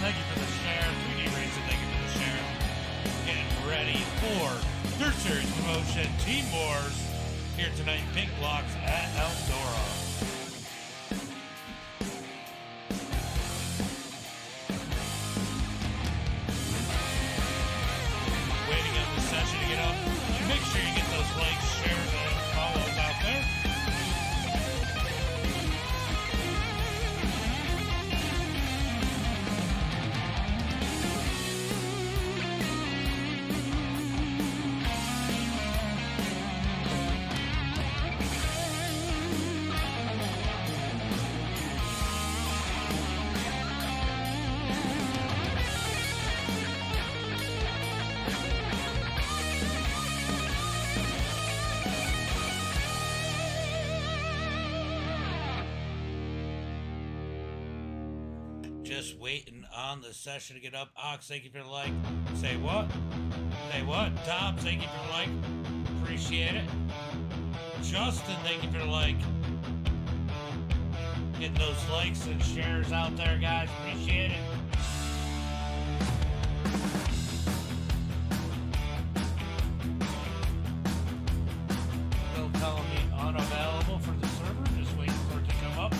Thank you for the share. 3D Racing, thank you for the share. Getting ready for Dirt Series Promotion Team Wars here tonight. Big blocks at Eldora. Waiting on the session to get up. Make sure you get those likes, shares, and follows out there. Just waiting on the session to get up. Ox, thank you for the like. Say what? Say what? Tom, thank you for the like. Appreciate it. Justin, thank you for the like. Getting those likes and shares out there, guys. Appreciate it. Still telling me unavailable for the server. Just waiting for it to come up.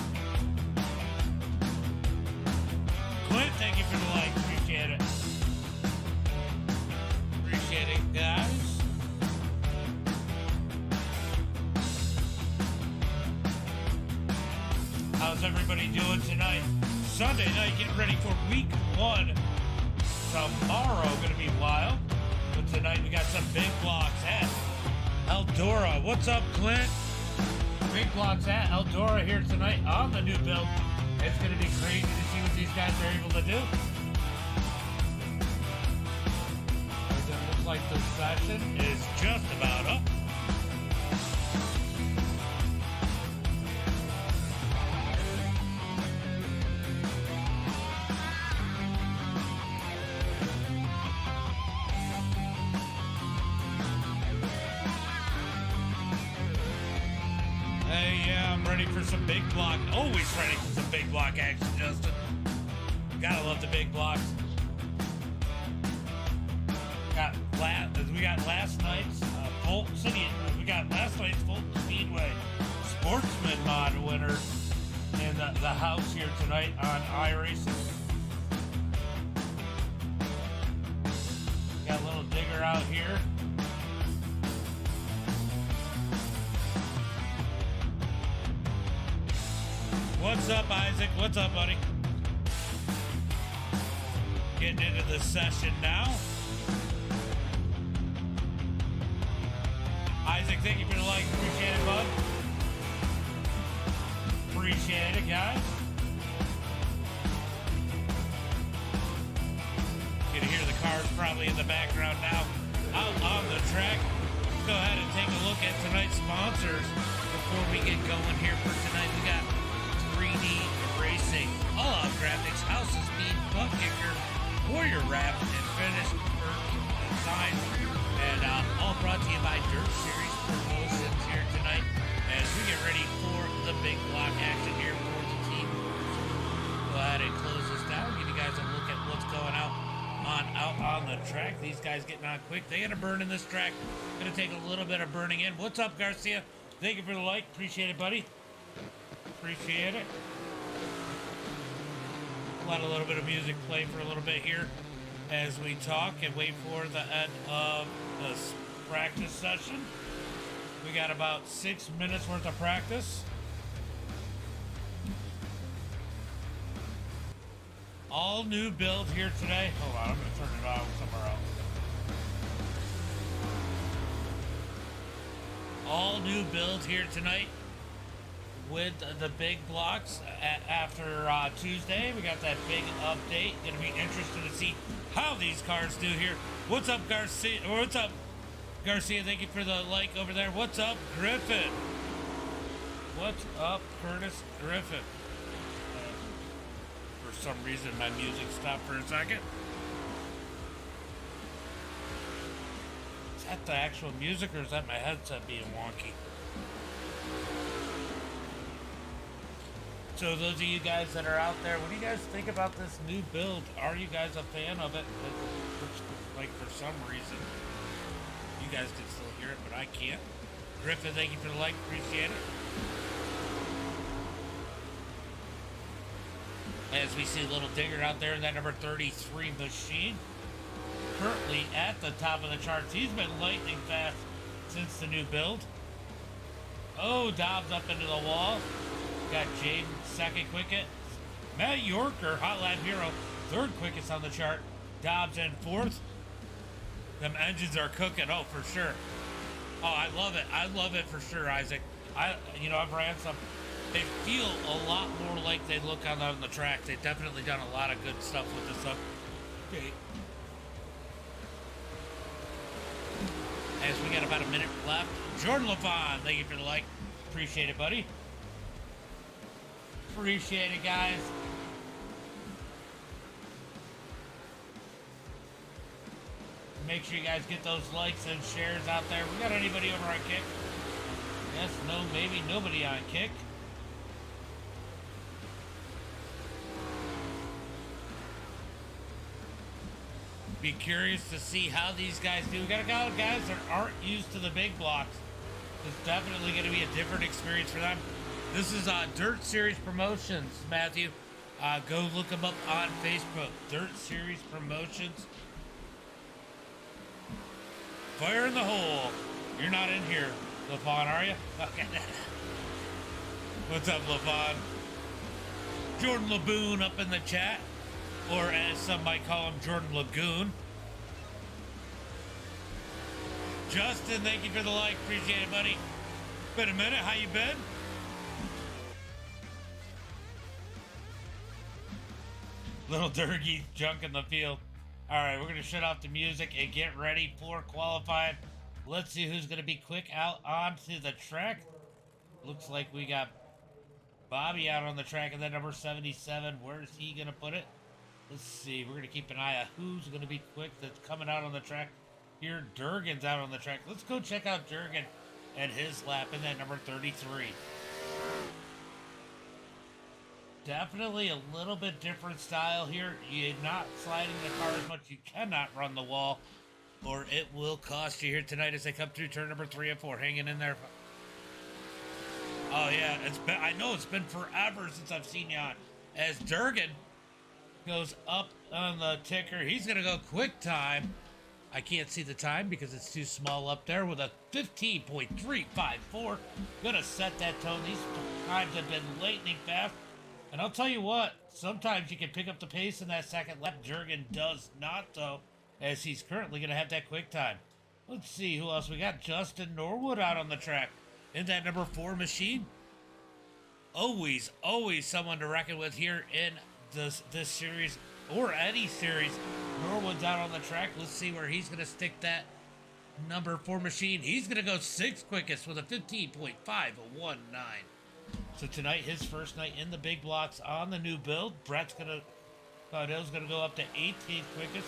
Clint, thank you for the like. Appreciate it. Appreciate it, guys. How's everybody doing tonight? Sunday night, getting ready for week 1. Tomorrow gonna be wild. But tonight we got some big blocks at Eldora. What's up, Clint? Big blocks at Eldora here tonight on the new build. It's going to be crazy to see what these guys are able to do. It looks like the session is just about up. Hey, yeah, I'm ready for some big block. Always ready for some big block action, Justin. Gotta love the big blocks. We got last night's Fulton City. We got last night's Fulton Speedway Sportsman Mod winner in the house here tonight on iRacing. Got a little digger out here. What's up, Isaac? What's up, buddy? Getting into the session now. Isaac, thank you for the like. Appreciate it, bud. Appreciate it, guys. You can hear the cars probably in the background now. Out on the track. Let's go ahead and take a look at tonight's sponsors before we get going here for tonight. We got 3D Racing, All Out Graphics, House of Speed, Butt Kicker, Warrior Wrap, and Finished Design. And all brought to you by Dirt Series Promotions here tonight as we get ready for the big block action here for the team. Go ahead and close this down, give you guys a look at what's going out on the track. These guys getting on quick. They got to burn in this track. Going to take a little bit of burning in. What's up, Garcia? Thank you for the like. Appreciate it, buddy. Appreciate it. Let a little bit of music play for a little bit here as we talk and wait for the end of this practice session. We got about 6 minutes worth of practice. All new build here today. Hold on, I'm gonna turn it on somewhere else. All new build here tonight with the big blocks after Tuesday. We got that big update. Gonna be interested to see how these cars do here. What's up, Garcia? What's up, Garcia? Thank you for the like over there. What's up, Griffin? What's up, Curtis Griffin? For some reason, my music stopped for a second. Is that the actual music, or is that my headset being wonky? So those of you guys that are out there, what do you guys think about this new build? Are you guys a fan of it? Like, for some reason, you guys can still hear it, but I can't. Griffin, thank you for the like. Appreciate it. As we see a little digger out there in that number 33 machine. Currently at the top of the charts. He's been lightning fast since the new build. Oh, Dobbs up into the wall. Got Jaden second quickest. Matt Yorker, Hot Lap Hero, third quickest on the chart. Dobbs in fourth. Them engines are cooking. Oh, for sure. Oh, I love it. I love it for sure, Isaac. I've ran some. They feel a lot more like they look on the track. They've definitely done a lot of good stuff with this stuff. Okay. As we got about a minute left. Jordan LaVon, thank you for the like. Appreciate it, buddy. Appreciate it, guys. Make sure you guys get those likes and shares out there. We got anybody over on Kick? Yes, no, maybe nobody on Kick. Be curious to see how these guys do. We got a lot of guys that aren't used to the big blocks. It's definitely going to be a different experience for them. This is Dirt Series Promotions, Matthew. Go look them up on Facebook. Dirt Series Promotions. Fire in the hole. You're not in here, LaFon, are you? Okay. What's up, LaFon? Jordan Laboon up in the chat. Or as some might call him, Jordan Lagoon. Justin, thank you for the like. Appreciate it, buddy. Been a minute. How you been? Little Durgy junk in the field. All right, we're going to shut off the music and get ready for qualifying. Let's see who's going to be quick out onto the track. Looks like we got Bobby out on the track, and then number 77. Where's he going to put it? Let's see. We're going to keep an eye on who's going to be quick that's coming out on the track. Here, Durgan's out on the track. Let's go check out Durgan and his lap in that number 33. Definitely a little bit different style here. You're not sliding the car as much. You cannot run the wall, or it will cost you here tonight as they come through turn number 3 and 4. Hanging in there. Oh, yeah. I know it's been forever since I've seen you on. As Durgan goes up on the ticker. He's going to go quick time. I can't see the time because it's too small up there with a 15.354. Going to set that tone. These times have been lightning fast. And I'll tell you what, sometimes you can pick up the pace in that second lap. Durgan does not, though, as he's currently going to have that quick time. Let's see who else. We got Justin Norwood out on the track in that number 4 machine. Always someone to reckon with here in this series or any series. Norwood's out on the track. Let's see where he's going to stick that number 4 machine. He's going to go 6th quickest with a 15.519. So tonight, his first night in the big blocks on the new build. Brett's going to go up to 18th quickest.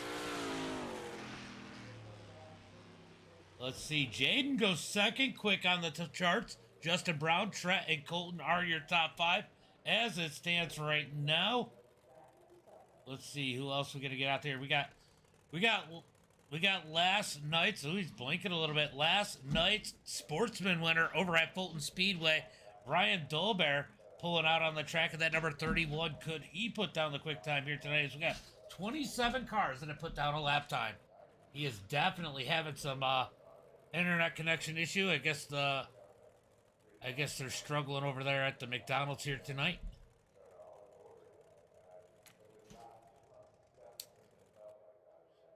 Let's see. Jaden goes 2nd quick on the charts. Justin Brown, Trent, and Colton are your top 5 as it stands right now. Let's see who else we're gonna get out there. We got last night's. Oh, he's blinking a little bit. Last night's sportsman winner over at Fulton Speedway, Brian Dolbear, pulling out on the track, and that number 31, could he put down the quick time here tonight? As we got 27 cars that have put down a lap time. He is definitely having some internet connection issue. I guess they're struggling over there at the McDonald's here tonight.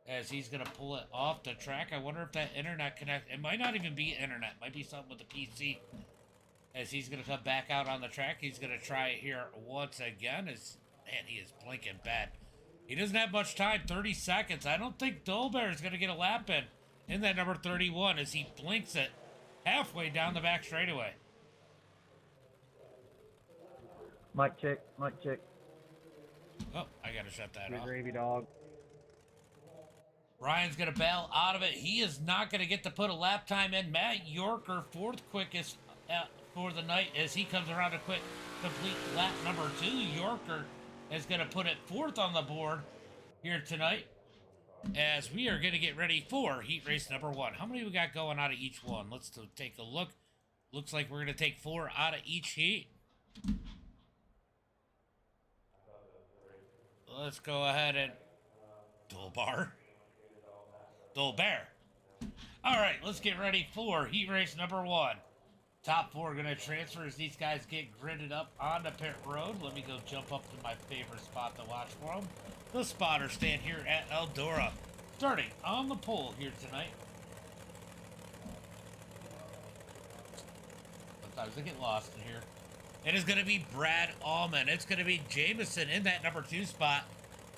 As he's gonna pull it off the track. I wonder if that internet connect. It might not even be internet. It might be something with the PC. As he's gonna come back out on the track, he's gonna try it here once again. Man, he is blinking bad. He doesn't have much time. 30 seconds. I don't think Dolbear is gonna get a lap in that number 31 as he blinks it halfway down the back straightaway. Mic check. Mic check. Oh, I gotta shut that Good off. gravy, dog. Ryan's going to bail out of it. He is not going to get to put a lap time in. Matt Yorker, fourth quickest for the night as he comes around to complete lap number 2. Yorker is going to put it fourth on the board here tonight as we are going to get ready for heat race number 1. How many we got going out of each one? Let's take a look. Looks like we're going to take 4 out of each heat. Let's go ahead and Dolbear. All right, let's get ready for heat race number 1. Top 4 going to transfer as these guys get gridded up on the pit road. Let me go jump up to my favorite spot to watch for them. The spotter stand here at Eldora. Starting on the pole here tonight. Sometimes I get lost in here. It is going to be Brad Allman. It's going to be Jameson in that number 2 spot.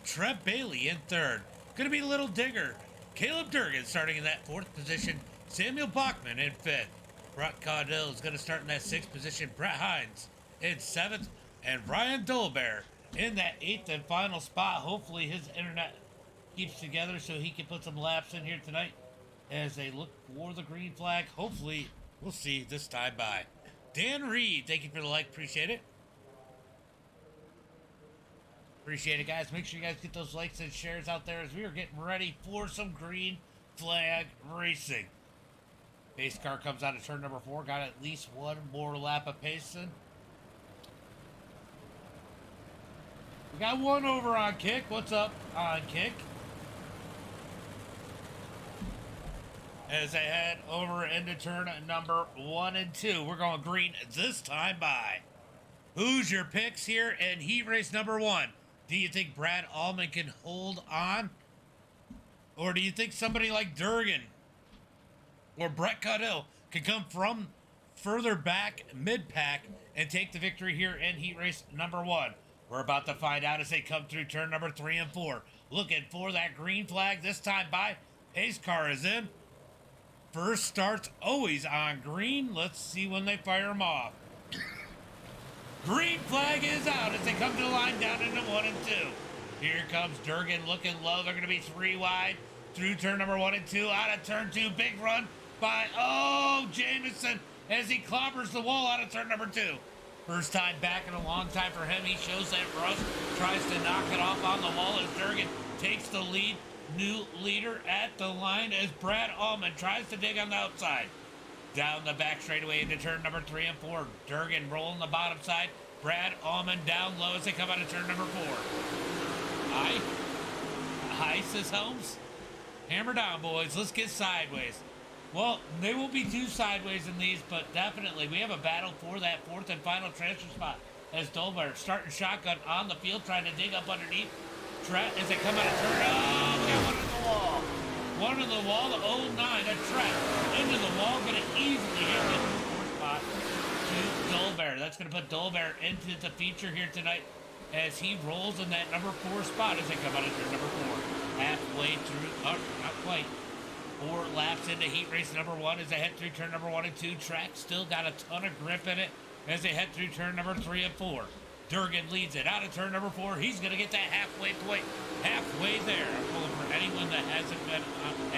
Trent Bailey in 3rd. Going to be Little Digger. Caleb Durgan starting in that 4th position. Samuel Bachman in 5th. Brett Caudill is going to start in that 6th position. Brett Hines in 7th. And Ryan Dolbear in that 8th and final spot. Hopefully his internet keeps together so he can put some laps in here tonight as they look for the green flag. Hopefully we'll see this time by. Dan Reed, thank you for the like. Appreciate it. Appreciate it, guys. Make sure you guys get those likes and shares out there as we are getting ready for some green flag racing. Pace car comes out of turn number 4. Got at least one more lap of pacing. We got one over on kick. What's up on kick? As I head over into turn number 1 and 2. We're going green this time by. Who's your picks here in heat race number 1? Do you think Brad Allman can hold on? Or do you think somebody like Durgan or Brett Caudill can come from further back mid-pack and take the victory here in heat race number 1? We're about to find out as they come through turn number 3 and 4. Looking for that green flag this time by. Pace car is in. First start's always on green. Let's see when they fire them off. Green flag is out as they come to the line down into 1 and 2. Here comes Durgan looking low. They're going to be 3 wide through turn number 1 and 2. Out of turn 2. Big run by, Jameson as he clobbers the wall out of turn number 2. First time back in a long time for him. He shows that rust. Tries to knock it off on the wall as Durgan takes the lead. New leader at the line as Brad Allman tries to dig on the outside. Down the back straightaway into turn number 3 and 4. Durgan rolling the bottom side. Brad Allman down low as they come out of turn number 4. Hi, says Holmes. Hammer down, boys. Let's get sideways. Well, there will be 2 sideways in these, but definitely we have a battle for that 4th and final transfer spot as Dolbear starting shotgun on the field, trying to dig up underneath. Trent as they come out of turn. Oh, got one in the wall. One in the wall, the 09, a Trent into the wall, going to easily hit the 4th spot to Dolbear. That's going to put Dolbear into the feature here tonight as he rolls in that number 4 spot as they come out of turn number 4. Halfway through, not quite. 4 laps into heat race number 1 as they head through turn number 1 and 2. Track still got a ton of grip in it as they head through turn number 3 and 4. Durgan leads it out of turn number 4. He's going to get that halfway point. Halfway there. I'm pulling for anyone that hasn't been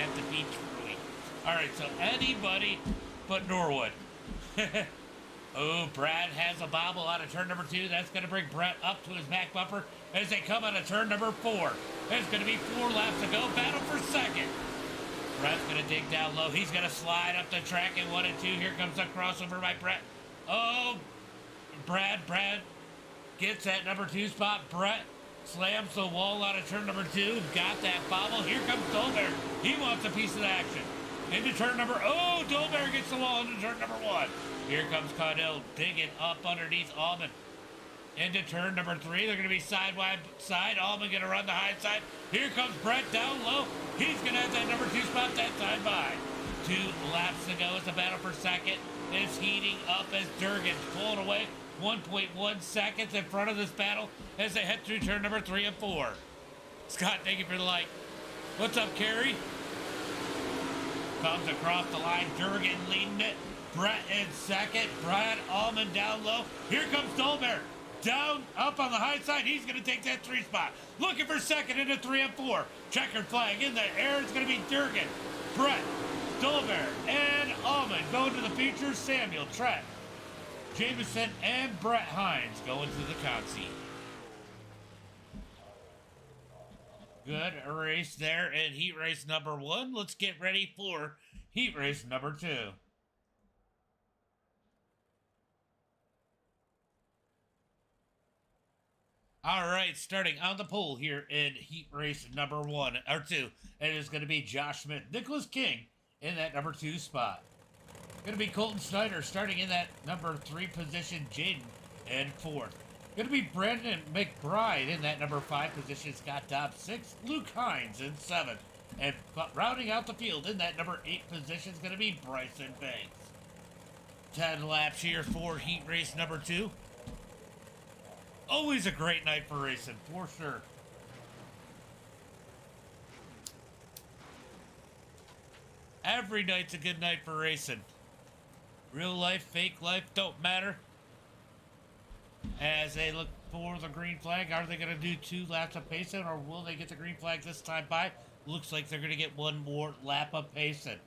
at the beach early. All right, so anybody but Norwood. Brad has a bobble out of turn number 2. That's going to bring Brett up to his back bumper as they come out of turn number 4. There's going to be 4 laps to go. Battle for second. Brett's going to dig down low. He's going to slide up the track in 1 and 2. Here comes the crossover by Brett. Brad gets that number 2 spot. Brett slams the wall out of turn number 2. Got that bobble. Here comes Dolbear. He wants a piece of the action. Into turn number... Oh, Dolbear gets the wall into turn number 1. Here comes Caudell digging up underneath Allman. Into turn number 3. They're going to be side by side. Allman going to run the high side. Here comes Brett down low. He's going to have that number 2 spot that time by. 2 laps to go as the battle for second is heating up as Durgan's pulling away 1.1 seconds in front of this battle as they head through turn number 3 and 4. Scott, thank you for the like. What's up, Kerry? Comes across the line. Durgan leading it. Brett in second. Brad Allman down low. Here comes Dolbear. Down, up on the high side. He's going to take that 3 spot. Looking for second into 3 and 4. Checkered flag in the air. It's going to be Durgan, Brett, Dolbear, and Allman going to the features. Samuel, Trent, Jameson, and Brett Hines going to the consi. Good race there in heat race number 1. Let's get ready for heat race number 2. All right, starting on the pole here in heat race number 1 or 2, it is going to be Josh Smith, Nicholas King in that number 2 spot. Going to be Colton Snyder starting in that number 3 position, Jaden in 4th. Going to be Brandon McBride in that number 5 position, Scott Dobbs 6th, Luke Hines in 7th, and rounding out the field in that number 8 position is going to be Bryson Banks. 10 laps here for heat race number 2. Always a great night for racing, for sure. Every night's a good night for racing. Real life, fake life, don't matter. As they look for the green flag, are they going to do 2 laps of pacing, or will they get the green flag this time by? Looks like they're going to get 1 more lap of pacing.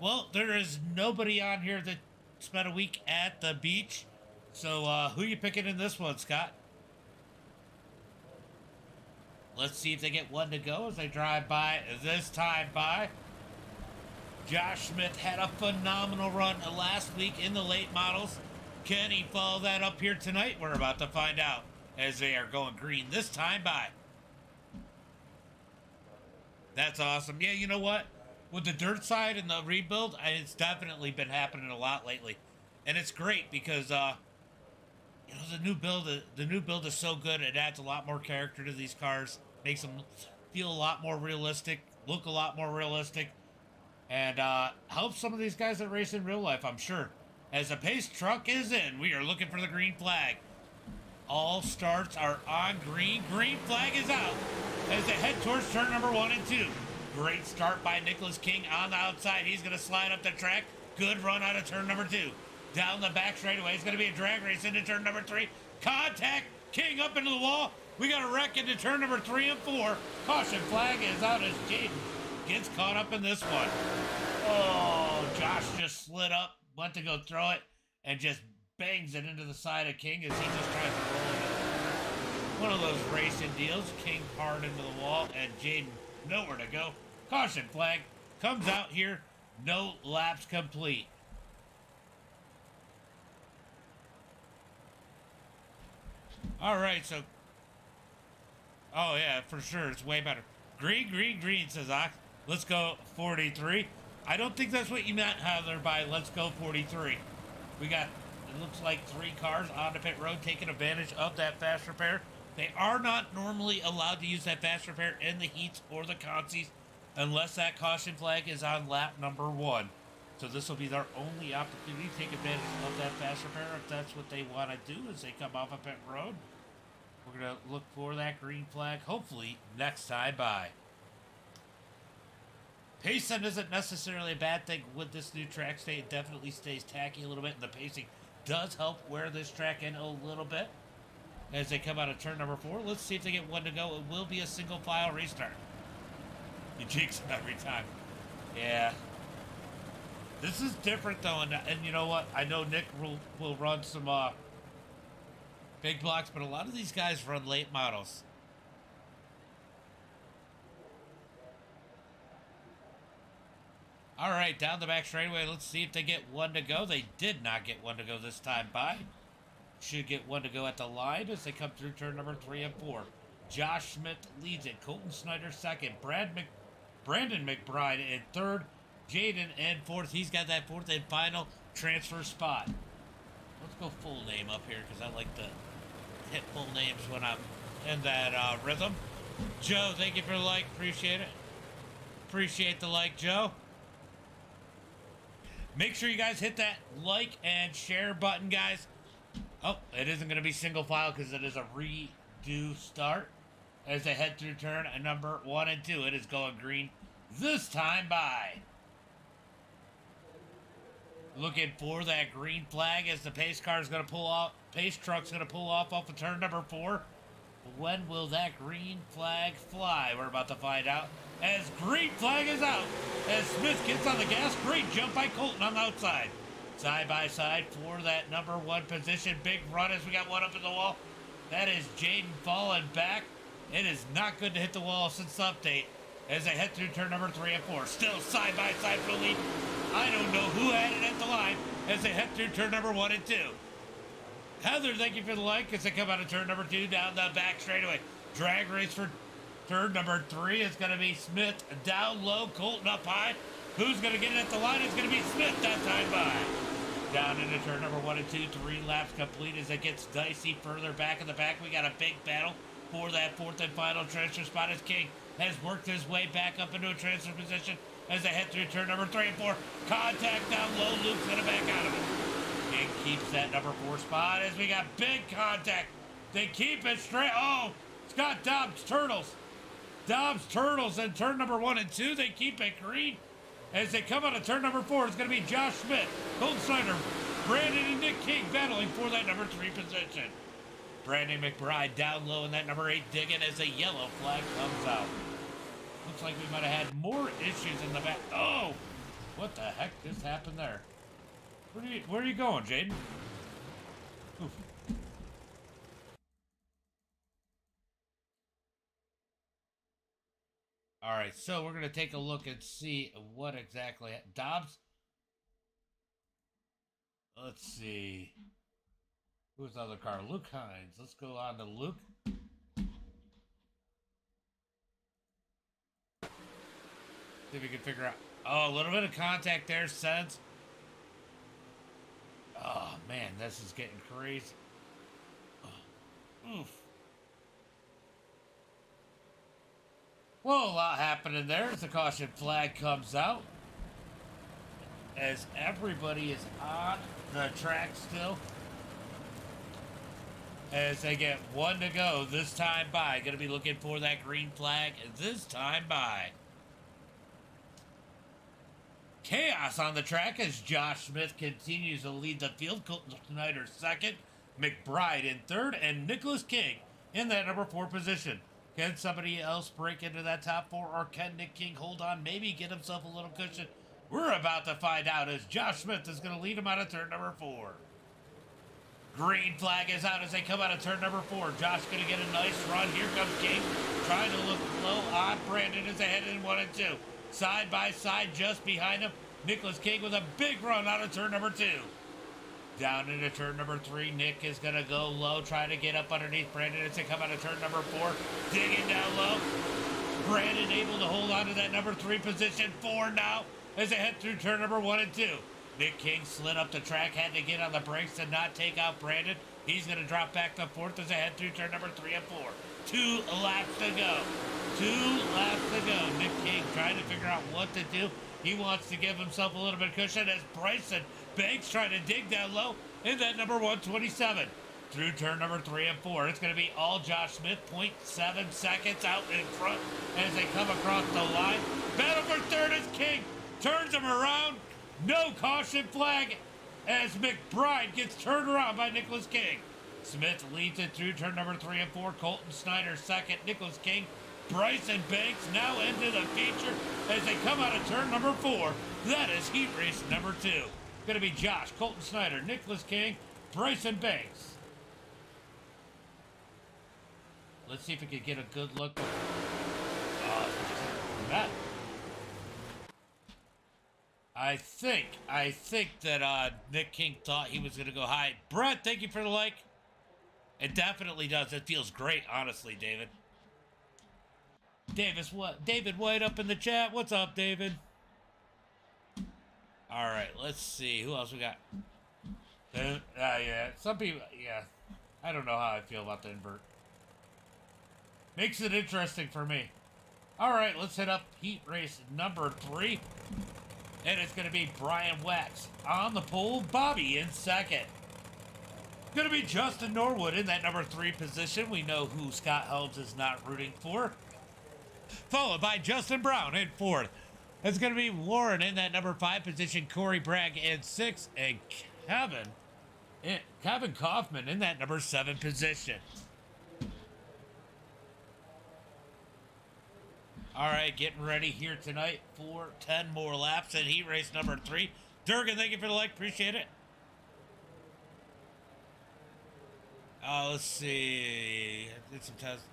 Well, there is nobody on here that spent a week at the beach. So, who you picking in this one, Scott? Let's see if they get 1 to go as they drive by this time by. Josh Smith had a phenomenal run last week in the late models. Can he follow that up here tonight? We're about to find out as they are going green this time by. That's awesome. Yeah, you know what? With the dirt side and the rebuild, it's definitely been happening a lot lately. And it's great because, you know, the new build is so good. It adds a lot more character to these cars, makes them feel a lot more realistic, look a lot more realistic, and helps some of these guys that race in real life, I'm sure. As the pace truck is in, we are looking for the green flag. All starts are on green. Green flag is out as they head towards turn number 1 and 2. Great start by Nicholas King on the outside. He's going to slide up the track. Good run out of turn number 2. Down the back straightaway. It's going to be a drag race into turn number 3. Contact. King up into the wall. We got a wreck into turn number 3 and 4. Caution flag is out as Jaden gets caught up in this one. Oh, Josh just slid up, went to go throw it, and just bangs it into the side of King as he just tries to roll it. One of those racing deals. King hard into the wall, and Jaden nowhere to go. Caution flag comes out here. No laps complete. All right, so... Oh, yeah, for sure. It's way better. Green, green, green, says Ox. Let's go 43. I don't think that's what you meant, Heather, by let's go 43. We got, it looks like 3 cars on the pit road taking advantage of that fast repair. They are not normally allowed to use that fast repair in the heats or the consies unless that caution flag is on lap number 1. So this will be their only opportunity to take advantage of that fast repair if that's what they want to do as they come off a pit road. We're going to look for that green flag, hopefully, next time by. Pacing isn't necessarily a bad thing with this new track state. It definitely stays tacky a little bit, and the pacing does help wear this track in a little bit. As they come out of turn number 4, let's see if they get 1 to go. It will be a single file restart. You jinx them every time. Yeah. This is different, though, and you know what? I know Nick will run some big blocks, but a lot of these guys run late models. All right, down the back straightaway. Let's see if they get 1 to go. They did not get 1 to go this time by. should get one to go at the line as they come through turn number 3 and 4. Josh Smith leads it. Colton Snyder second. Brandon McBride in third. Jaden in fourth. He's got that fourth and final transfer spot. Let's go full name up here because I like to hit full names when I'm in that rhythm. Joe, thank you for the like. Appreciate it. Appreciate the like, Joe. Make sure you guys hit that like and share button, guys. Oh, it isn't going to be single file because it is a redo start. As they head through turn number 1 and 2, it is going green this time by. Looking for that green flag as the pace car is going to pull off. Pace truck's going to pull off of turn number 4. When will that green flag fly? We're about to find out. As green flag is out. As Smith gets on the gas. Great jump by Colton on the outside. Side by side for that number 1 position. Big run as we got one up in the wall. That is Jaden falling back. It is not good to hit the wall since the update. As they head through turn number 3 and 4. Still side by side for the lead. I don't know who had it at the line as they head through turn number 1 and 2. Heather, thank you for the like as they come out of turn number 2 down the back straightaway. Drag race for turn number 3 is going to be Smith down low, Colton up high. Who's going to get it at the line? It's going to be Smith that time by. Down into turn number 1 and 2, 3 laps complete as it gets dicey further back in the back. We got a big battle for that fourth and final transfer spot as King has worked his way back up into a transfer position as they head through turn number 3 and 4. Contact down low, Luke's going to back out of it. King keeps that number 4 spot as we got big contact. They keep it straight. Oh, Scott Dobbs Turtles. Dobbs Turtles in turn number 1 and 2. They keep it green. As they come out of turn number 4, it's going to be Josh Smith, Colton Snyder, Brandon, and Nick King battling for that number 3 position. Brandon McBride down low in that number 8 digging as a yellow flag comes out. Looks like we might have had more issues in the back. Oh, what the heck just happened there? Where are you going, Jaden? Oof. All right, so we're going to take a look and see what exactly... Dobbs? Let's see. Who's the other car? Luke Hines. Let's go on to Luke. See if we can figure out... Oh, a little bit of contact there, Sense. Oh, man, this is getting crazy. Oh, oof. Well, a lot happening there as the caution flag comes out. As everybody is on the track still. As they get one to go this time by. Going to be looking for that green flag this time by. Chaos on the track as Josh Smith continues to lead the field. Colton Snyder second. McBride in third. And Nicholas King in that number 4 position. Can somebody else break into that top 4, or can Nick King hold on, maybe get himself a little cushion? We're about to find out as Josh Smith is going to lead him out of turn number 4. Green flag is out as they come out of turn number 4. Josh going to get a nice run. Here comes King trying to look low on Brandon as they head in 1 and 2. Side by side just behind him, Nicholas King with a big run out of turn number 2. Down into turn number 3, Nick is going to go low, trying to get up underneath Brandon as they come out of turn number 4. Digging down low. Brandon able to hold on to that number 3 position. 4 now as they head through turn number 1 and 2. Nick King slid up the track, had to get on the brakes to not take out Brandon. He's going to drop back to 4th as they head through turn number 3 and 4. 2 laps to go. 2 laps to go. Nick King trying to figure out what to do. He wants to give himself a little bit of cushion as Bryson Banks trying to dig down low in that number 127. Through turn number 3 and 4. It's going to be all Josh Smith, 0.7 seconds out in front as they come across the line. Battle for third as King turns him around. No caution flag as McBride gets turned around by Nicholas King. Smith leads it through turn number 3 and 4. Colton Snyder second. Nicholas King, Bryson Banks now into the feature as they come out of turn number 4. That is heat race number 2. Going to be Josh, Colton Snyder, Nicholas King, Bryson Banks. Let's see if we can get a good look. That. I think that Nick King thought he was going to go high. Brett, thank you for the like. It definitely does. It feels great, honestly, David. David White up in the chat. What's up, David? All right, let's see. Who else we got? Yeah, some people, yeah. I don't know how I feel about the invert. Makes it interesting for me. All right, let's hit up heat race number 3. And it's going to be Brian Wax on the pole, Bobby in second. Going to be Justin Norwood in that number 3 position. We know who Scott Helms is not rooting for. Followed by Justin Brown in 4th. It's going to be Warren in that number 5 position, Corey Bragg in 6th, and Kevin Kaufman in that number 7 position. All right, getting ready here tonight for 10 more laps in heat race number 3. Durgan, thank you for the like. Appreciate it. Let's see. I did some tests.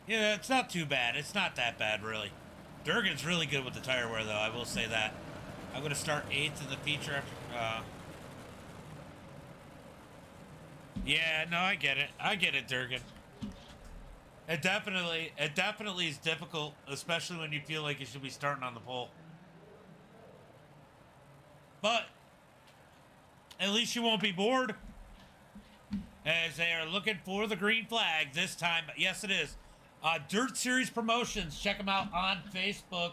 Yeah, it's not too bad. It's not that bad, really. Durgan's really good with the tire wear, though. I will say that. I'm going to start 8th in the feature after... Yeah, no, I get it. I get it, Durgan. It definitely is difficult, especially when you feel like you should be starting on the pole. But at least you won't be bored, as they are looking for the green flag this time. Yes, it is. Dirt Series Promotions. Check them out on Facebook.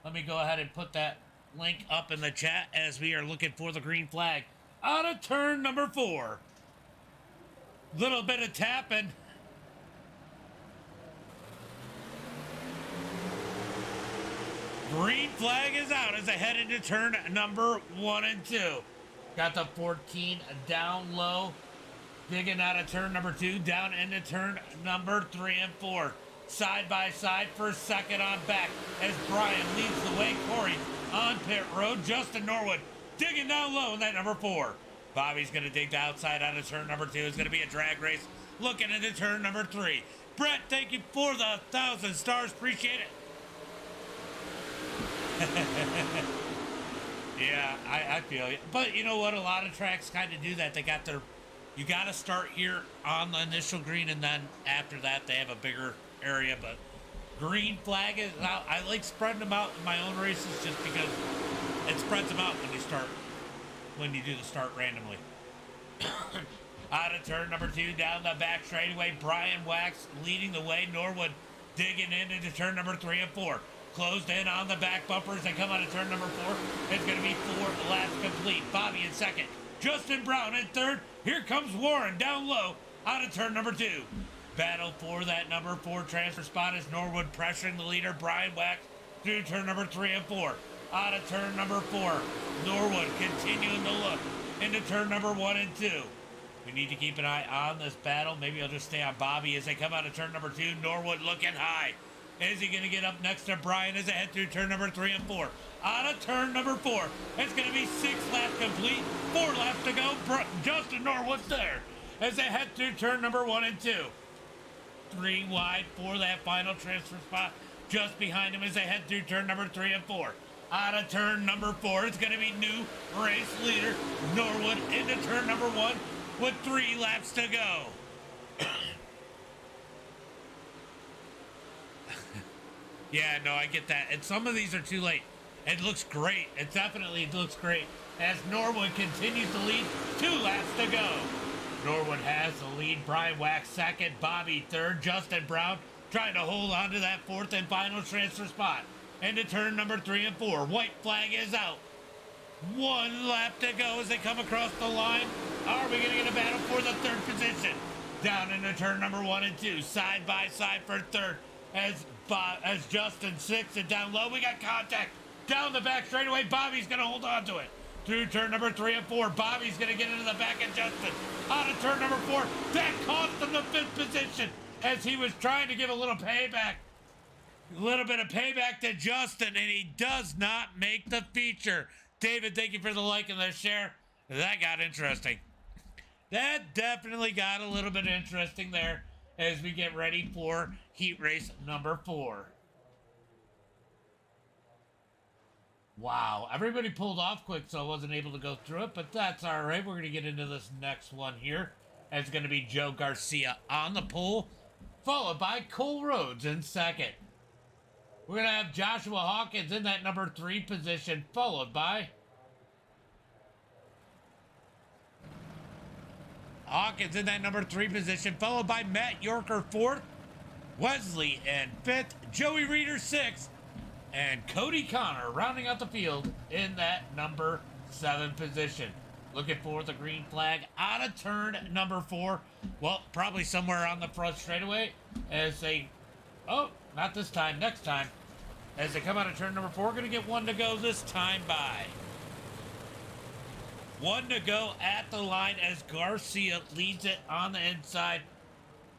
Let me go ahead and put that link up in the chat as we are looking for the green flag out of turn number 4. Little bit of tapping. Green flag is out as I head into turn number 1 and 2. Got the 14 down low. Digging out of turn number 2, down into turn number 3 and 4. Side by side for second on back as Brian leads the way. Corey on pit road. Justin Norwood digging down low in that number 4. Bobby's going to dig the outside out of turn number 2. It's going to be a drag race looking into turn number 3. Brett, thank you for the 1,000 stars. Appreciate it. Yeah, I feel you. But you know what? A lot of tracks kind of do that. They got their... You got to start here on the initial green, and then after that, they have a bigger area. But green flag is out. I like spreading them out in my own races just because it spreads them out when you do the start randomly. Out of turn number 2, down the back straightaway. Brian Wax leading the way. Norwood digging into turn number 3 and 4. Closed in on the back bumpers. They come out of turn number 4. It's going to be 4 laps complete. Bobby in second. Justin Brown in third. Here comes Warren down low out of turn number 2. Battle for that number 4 transfer spot as Norwood pressuring the leader, Brian Wax, through turn number 3 and 4. Out of turn number 4. Norwood continuing to look into turn number 1 and 2. We need to keep an eye on this battle. Maybe I'll just stay on Bobby as they come out of turn number 2. Norwood looking high. Is he going to get up next to Brian as they head through turn number 3 and 4? Out of turn number 4. It's going to be 6 laps complete. 4 laps to go. Justin Norwood's there as they head through turn number 1 and 2. 3 wide for that final transfer spot. Just behind him as they head through turn number 3 and 4. Out of turn number 4, it's going to be new race leader Norwood into turn number 1 with 3 laps to go. Yeah, no, I get that. And some of these are too late. It looks great. It definitely looks great as Norwood continues to lead. 2 laps to go. Norwood has the lead. Brian Wax second. Bobby third. Justin Brown trying to hold on to that 4th and final transfer spot. Into turn number 3 and 4. White flag is out. 1 lap to go as they come across the line. Are we going to get a battle for the 3rd position? Down into turn number 1 and 2. Side by side for 3rd. As Justin 6th and down low, we got contact down the back straightaway. Bobby's going to hold on to it. Through turn number 3 and 4, Bobby's going to get into the back of Justin. Out of turn number 4, that cost him the 5th position as he was trying to give a little payback. A little bit of payback to Justin, and he does not make the feature. David, thank you for the like and the share. That got interesting. That definitely got a little bit interesting there as we get ready for heat race number 4. Wow, everybody pulled off quick, so I wasn't able to go through it, but that's all right. We're going to get into this next one here It's going to be Joe Garcia on the pole, followed by Cole Rhodes in second. We're going to have Joshua Hawkins in that number 3 position, followed by Hawkins in that number 3 position, followed by Matt Yorker 4th, Wesley in 5th, Joey Reeder 6th, and Cody Connor rounding out the field in that number 7 position. Looking for the green flag out of turn number 4. Well, probably somewhere on the front straightaway as they, oh, not this time, next time. As they come out of turn number 4, going to get 1 to go this time by. 1 to go at the line as Garcia leads it on the inside.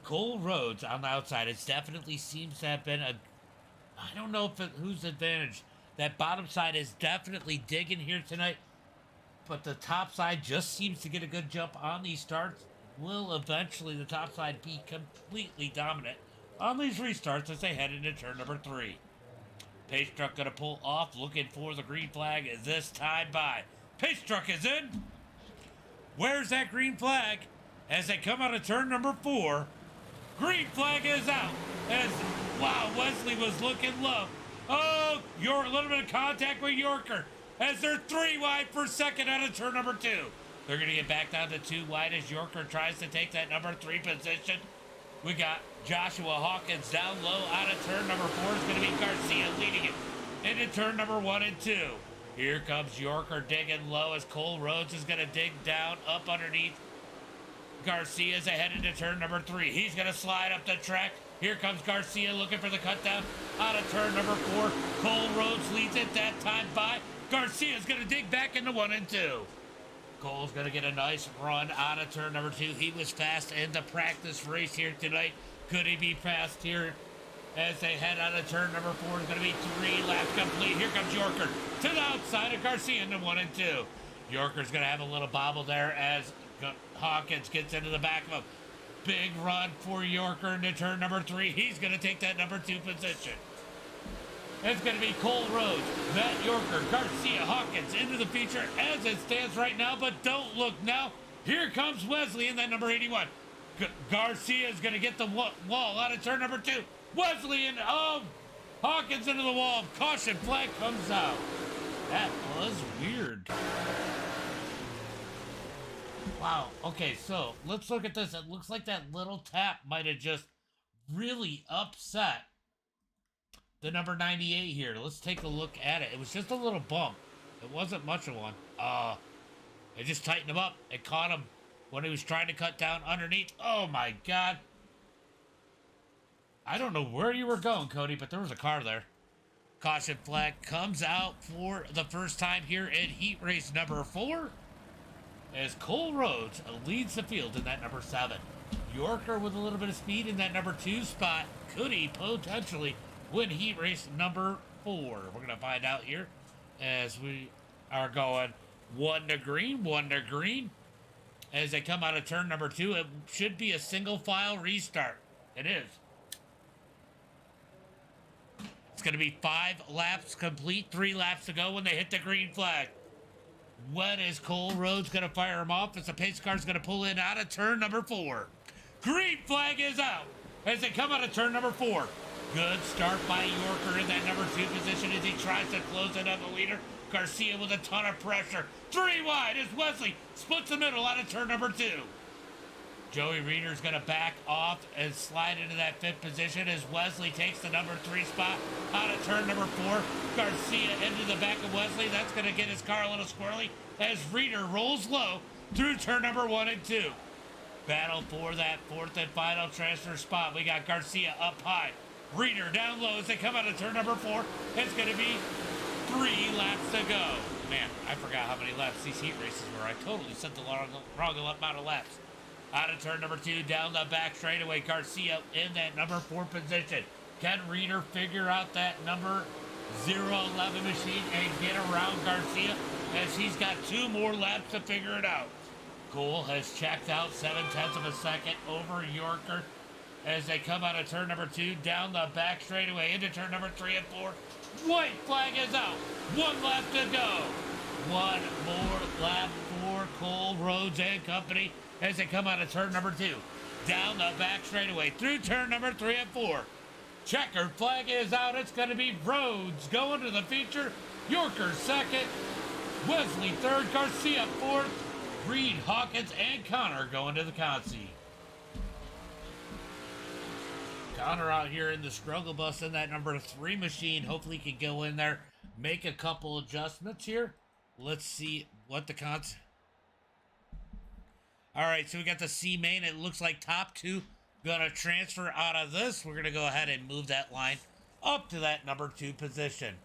Cole Rhodes on the outside. It definitely seems to have been a, I don't know if whose advantage. That bottom side is definitely digging here tonight. But the top side just seems to get a good jump on these starts. Will eventually the top side be completely dominant on these restarts as they head into turn number 3. Pace truck going to pull off, looking for the green flag this time by. Pace truck is in. Where's that green flag? As they come out of turn number 4, green flag is out. As, wow, Wesley was looking low. Oh, a little bit of contact with Yorker. As they're 3 wide for second out of turn number 2. They're going to get back down to 2 wide as Yorker tries to take that number 3 position. We got Joshua Hawkins down low out of turn number 4. Is going to be Garcia leading it into turn number 1 and 2. Here comes Yorker digging low as Cole Rhodes is going to dig down up underneath Garcia as they head into turn number 3. He's going to slide up the track. Here comes Garcia looking for the cut down out of turn number 4. Cole Rhodes leads it that time by. Garcia's going to dig back into 1 and 2. Cole's going to get a nice run out of turn number 2. He was fast in the practice race here tonight. Could he be fast here as they head out of turn number 4? It's going to be 3 laps complete. Here comes Yorker to the outside of Garcia into 1 and 2. Yorker's going to have a little bobble there as Hawkins gets into the back of him. Big run for Yorker into turn number 3. He's going to take that number 2 position. It's going to be Cole Rhodes, Matt Yorker, Garcia, Hawkins into the feature as it stands right now, but don't look now. Here comes Wesley in that number 81. Garcia is going to get the wall out of turn number 2. Wesley and Hawkins into the wall. Caution flag comes out. That was weird. Wow. Okay, so let's look at this. It looks like that little tap might have just really upset the number 98 here. Let's take a look at it. It was just a little bump. It wasn't much of one. It just tightened him up. It caught him when he was trying to cut down underneath. Oh my God. I don't know where you were going, Cody, but there was a car there. Caution flag comes out for the first time here in heat race number 4 as Cole Rhodes leads the field in that number 7. Yorker with a little bit of speed in that number 2 spot. Could he potentially win heat race number 4? We're going to find out here as we are going 1 to green, 1 to green. As they come out of turn number 2, it should be a single file restart. It is. It's going to be 5 laps complete, 3 laps to go when they hit the green flag. When is Cole Rhodes going to fire him off as the pace car is going to pull in out of turn number 4? Green flag is out as they come out of turn number 4. Good start by Yorker in that number 2 position as he tries to close in on the leader. Garcia with a ton of pressure. 3 wide as Wesley splits the middle out of turn number 2. Joey Reeder's going to back off and slide into that 5th position as Wesley takes the number 3 spot out of turn number 4. Garcia into the back of Wesley. That's going to get his car a little squirrely as Reeder rolls low through turn number 1 and 2. Battle for that 4th and final transfer spot. We got Garcia up high. Reeder down low as they come out of turn number 4. It's going to be 3 laps to go. Man, I forgot how many laps these heat races were. I totally set the wrong amount of laps. Out of turn number 2, down the back straightaway. Garcia in that number 4 position. Can Reeder figure out that number 011 machine and get around Garcia as he's got 2 more laps to figure it out? Cole has checked out 7/10 of a second over Yorker as they come out of turn number 2, down the back straightaway into turn number 3 and 4. White flag is out. 1 lap to go. 1 more lap for Cole, Rhodes, and company as they come out of turn number 2. Down the back straightaway through turn number 3 and 4. Checkered flag is out. It's going to be Rhodes going to the feature. Yorker second. Wesley third. Garcia fourth. Reed, Hawkins, and Connor going to the consi. Connor out here in the struggle bus in that number 3 machine. Hopefully he can go in there, make a couple adjustments here. Let's see what the cons. All right, so we got the C main. It looks like top 2 gonna transfer out of this. We're gonna go ahead and move that line up to that number 2 position.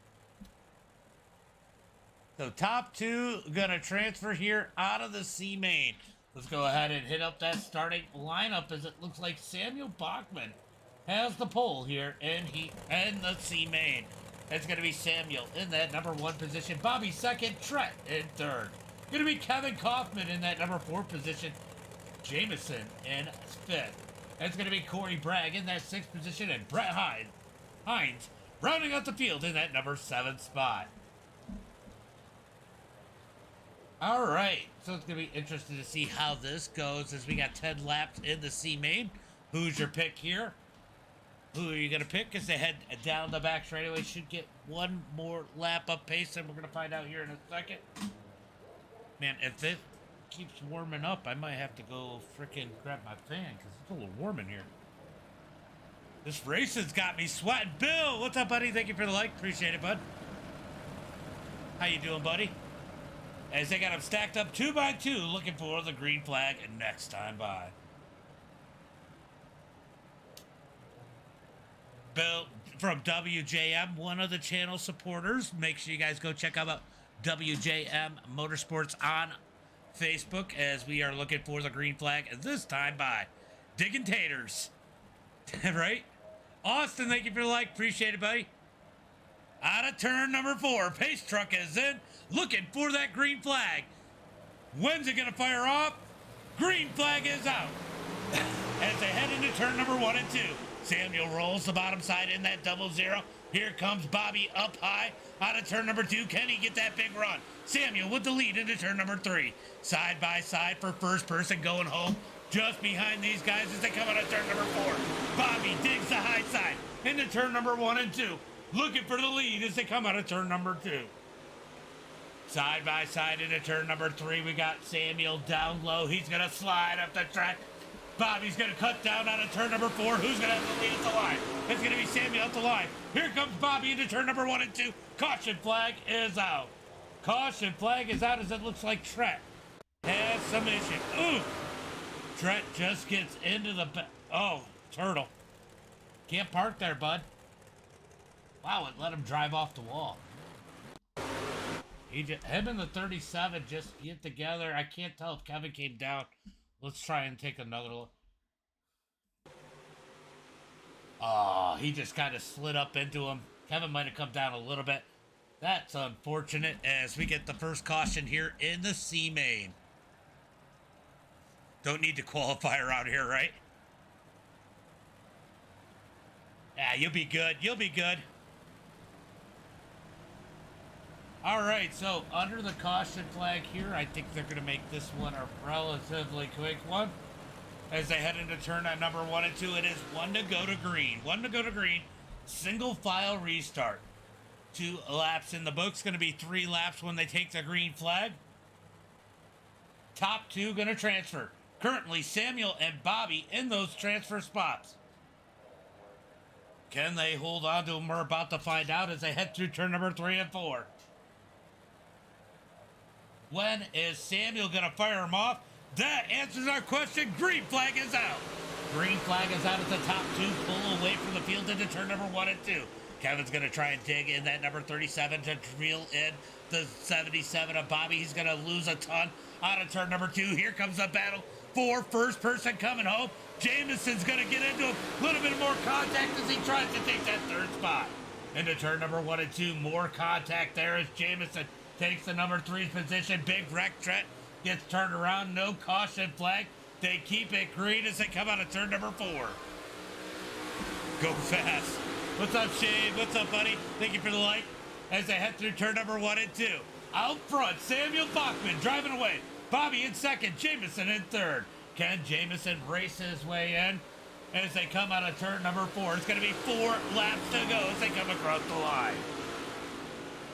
So top 2 gonna transfer here out of the C main. Let's go ahead and hit up that starting lineup as it looks like Samuel Bachman has the pole here and the C main. That's gonna be Samuel in that number 1 position. Bobby second, Trent in third. Gonna be Kevin Kaufman in that number 4 position. Jameson in 5th. That's gonna be Corey Bragg in that 6th position, and Brett Hines rounding out the field in that number 7 spot. All right, so it's gonna be interesting to see how this goes as we got 10 laps in the C main. Who's your pick here? Who are you gonna pick? As they head down the back straightaway, should get one more lap up pace, and we're gonna find out here in a second. Man, if it keeps warming up, I might have to go freaking grab my fan because it's a little warm in here. This racing's got me sweating. Bill, what's up, buddy? Thank you for the like. Appreciate it, bud. How you doing, buddy? As they got them stacked up 2 by 2, looking for the green flag next time by. Bill from WJM, one of the channel supporters. Make sure you guys go check out WJM Motorsports on Facebook as we are looking for the green flag this time by Digging Taters. Right? Austin, thank you for the like. Appreciate it, buddy. Out of turn number 4, pace truck is in, looking for that green flag. When's it gonna fire off? Green flag is out. As they head into turn number 1 and 2, Samuel rolls the bottom side in that 00. Here comes Bobby up high. Out of turn number 2, can he get that big run? Samuel with the lead into turn number 3. Side by side for first person going home. Just behind these guys as they come out of turn number 4. Bobby digs the high side into turn number 1 and 2. Looking for the lead as they come out of turn number 2. Side by side into turn number 3, we got Samuel down low. He's going to slide up the track. Bobby's going to cut down out of turn number 4. Who's going to have the lead at the line? It's going to be Samuel at the line. Here comes Bobby into turn number 1 and 2. Caution flag is out. Caution flag is out as it looks like Trent has some issue. Ooh! Trent just gets into the... Oh, turtle. Can't park there, bud. Wow, it let him drive off the wall. Him and the 37 just get together. I can't tell if Kevin came down. Let's try and take another look. Oh, he just kind of slid up into him. Kevin might have come down a little bit. That's unfortunate as we get the first caution here in the C main. Don't need to qualify around here, right? Yeah, you'll be good. You'll be good. All right, so under the caution flag here, I think they're going to make this one a relatively quick one. As they head into turn at number 1 and 2, it is 1 to go to green. 1 to go to green. Single file restart. 2 laps in the books. Going to be 3 laps when they take the green flag. Top 2 going to transfer. Currently, Samuel and Bobby in those transfer spots. Can they hold on to them? We're about to find out as they head through turn number 3 and 4. When is Samuel going to fire him off? That answers our question. Green flag is out. Green flag is out at the top 2. Pull away from the field into turn number 1 and 2. Kevin's going to try and dig in that number 37 to reel in the 77 of Bobby. He's going to lose a ton out of turn number 2. Here comes the battle for first person coming home. Jameson's going to get into a little bit more contact as he tries to take that 3rd spot. Into turn number 1 and 2. More contact there as Jameson takes the number 3 position. Big wreck. Trent gets turned around. No caution flag. They keep it green as they come out of turn number 4. Go fast. What's up, Shane? What's up, buddy? Thank you for the like. As they head through turn number 1 and 2. Out front, Samuel Bachman driving away. Bobby in second. Jamison in third. Can Jamison race his way in as they come out of turn number 4? It's going to be 4 laps to go as they come across the line.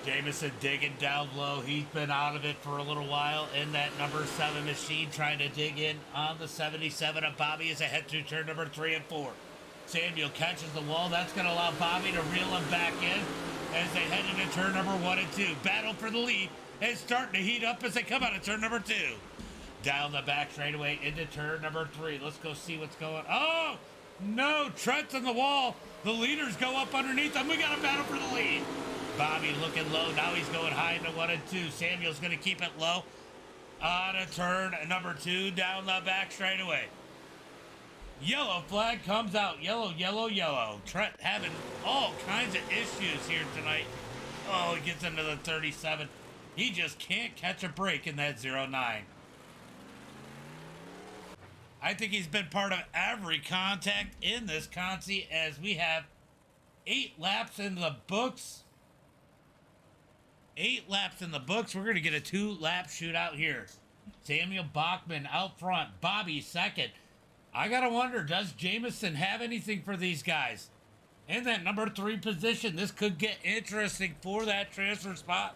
Jamison digging down low. He's been out of it for a little while in that number 7 machine, trying to dig in on the 77 of Bobby as they head through turn number 3 and 4. Samuel catches the wall. That's going to allow Bobby to reel him back in as they head into turn number 1 and 2. Battle for the lead is starting to heat up as they come out of turn number 2. Down the back straightaway into turn number 3. Let's go see what's going on. Oh, no, Trent's on the wall. The leaders go up underneath them. We got a battle for the lead. Bobby looking low. Now he's going high into 1 and 2. Samuel's going to keep it low on a turn number 2 down the back straightaway. Yellow flag comes out. Yellow, yellow, yellow. Trent having all kinds of issues here tonight. Oh, he gets into the 37. He just can't catch a break in that 09. I think he's been part of every contact in this consi as we have 8 laps in the books. 8 laps in the books. We're going to get a 2-lap shootout here. Samuel Bachman out front. Bobby second. I got to wonder, does Jamison have anything for these guys? In that number 3 position, this could get interesting for that transfer spot.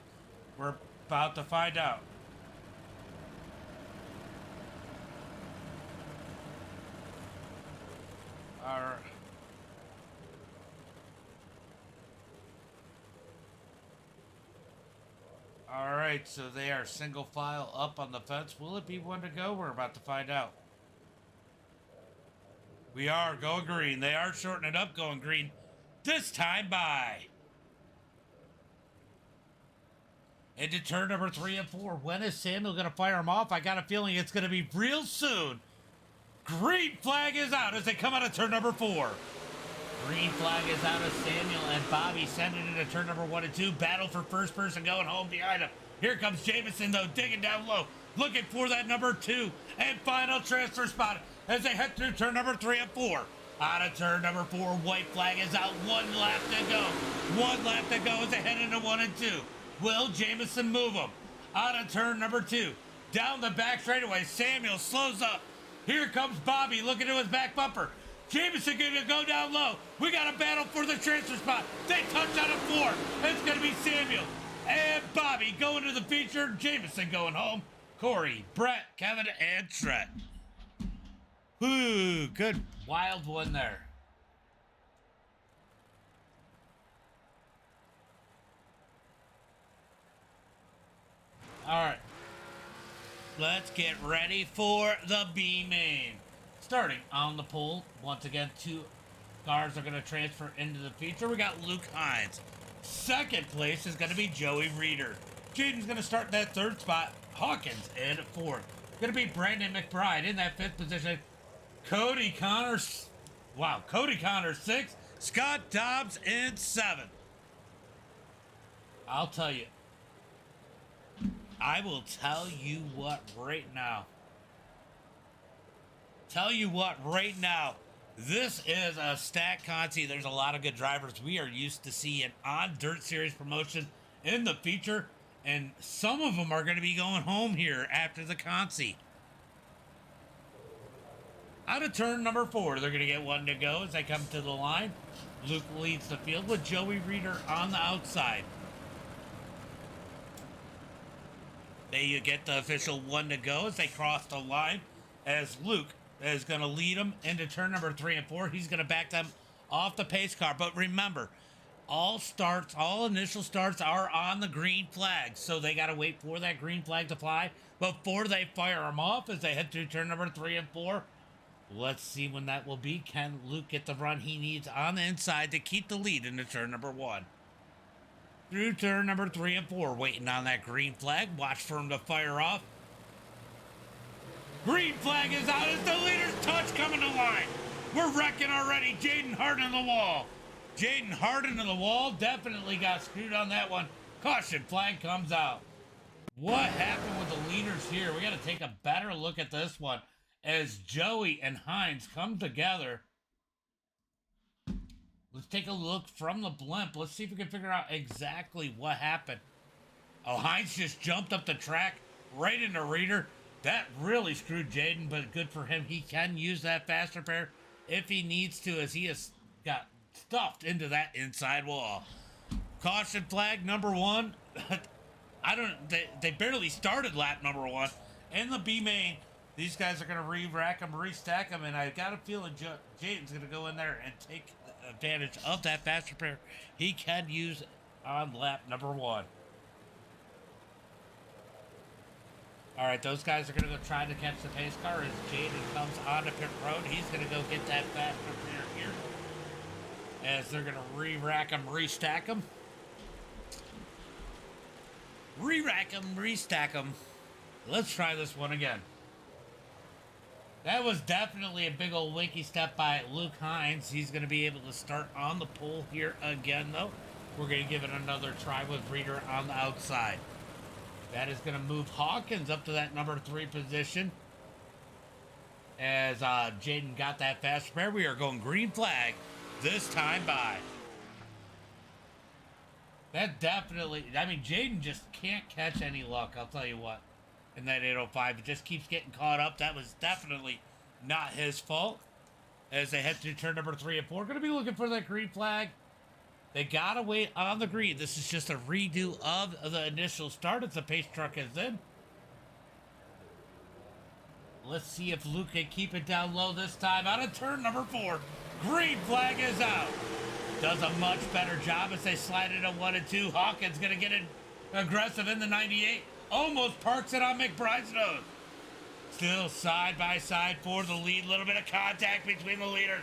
We're about to find out. All right. All right, so they are single file up on the fence. Will it be 1 to go? We're about to find out. We are going green. They are shortening it up, going green. This time by. Into turn number 3 and 4. When is Samuel going to fire them off? I got a feeling it's going to be real soon. Green flag is out as they come out of turn number 4. Green flag is out as Samuel and Bobby send it into turn number 1 and 2. Battle for first person going home behind him. Here comes Jamison, though, digging down low. Looking for that number 2 and final transfer spot as they head through turn number 3 and 4. Out of turn number 4, white flag is out. 1 lap to go. 1 lap to go as they head into 1 and 2. Will Jamison move them? Out of turn number 2. Down the back straightaway, Samuel slows up. Here comes Bobby looking to his back bumper. Jamison going to go down low. We got a battle for the transfer spot. They touch on a 4. It's going to be Samuel and Bobby going to the feature. Jamison going home. Corey, Brett, Kevin, and Trent. Ooh, good wild one there. All right. Let's get ready for the B main. Starting on the pole, once again, 2 cars are going to transfer into the feature. We got Luke Hines. Second place is going to be Joey Reeder. Jaden's going to start that 3rd spot. Hawkins in 4th. Going to be Brandon McBride in that 5th position. Cody Connors. Wow, Cody Connors 6th. Scott Dobbs in 7th. I'll tell you. I will tell you what right now. This is a stacked consi. There's a lot of good drivers we are used to seeing on Dirt Series promotion in the feature, and some of them are going to be going home here after the consi. Out of turn number 4, they're going to get 1 to go as they come to the line. Luke leads the field with Joey Reeder on the outside. There you get the official 1 to go as they cross the line, as Luke is going to lead them into turn number 3 and 4. He's going to back them off the pace car. But remember, all initial starts are on the green flag. So they got to wait for that green flag to fly before they fire them off as they head through turn number 3 and 4. Let's see when that will be. Can Luke get the run he needs on the inside to keep the lead into turn number 1? Through turn number 3 and 4, waiting on that green flag. Watch for him to fire off. Green flag is out as the leaders touch coming to line. We're wrecking already. Jaden Harden on the wall. Jaden Harden on the wall. Definitely got screwed on that one. Caution flag comes out. What happened with the leaders here? We got to take a better look at this one as Joey and Hines come together. Let's take a look from the blimp. Let's see if we can figure out exactly what happened. Oh, Hines just jumped up the track right into Reeder. That really screwed Jaden, but good for him. He can use that fast repair if he needs to, as he has got stuffed into that inside wall. Caution flag number 1. I don't. They barely started lap number 1 in the B main. These guys are going to re-rack them, restack them, and I got a feeling Jaden's going to go in there and take advantage of that fast repair he can use on lap number 1. All right, those guys are going to go try to catch the pace car as Jaden comes onto pit road. He's going to go get that fast repair here as they're going to re-rack them, restack them. Re-rack them, restack them. Let's try this one again. That was definitely a big old winky step by Luke Hines. He's going to be able to start on the pole here again, though. We're going to give it another try with Reader on the outside. That is going to move Hawkins up to that number 3 position. As Jaden got that fast repair, we are going green flag this time by. That definitely, I mean, Jaden just can't catch any luck, I'll tell you what. In that 805, it just keeps getting caught up. That was definitely not his fault. As they head through turn number 3 and 4, going to be looking for that green flag. They got to wait on the green. This is just a redo of the initial start as the pace truck is in. Let's see if Luke can keep it down low this time. Out of turn number 4, green flag is out. Does a much better job as they slide into 1 and 2. Hawkins going to get it aggressive in the 98. Almost parks it on McBride's nose. Still side by side for the lead. Little bit of contact between the leaders.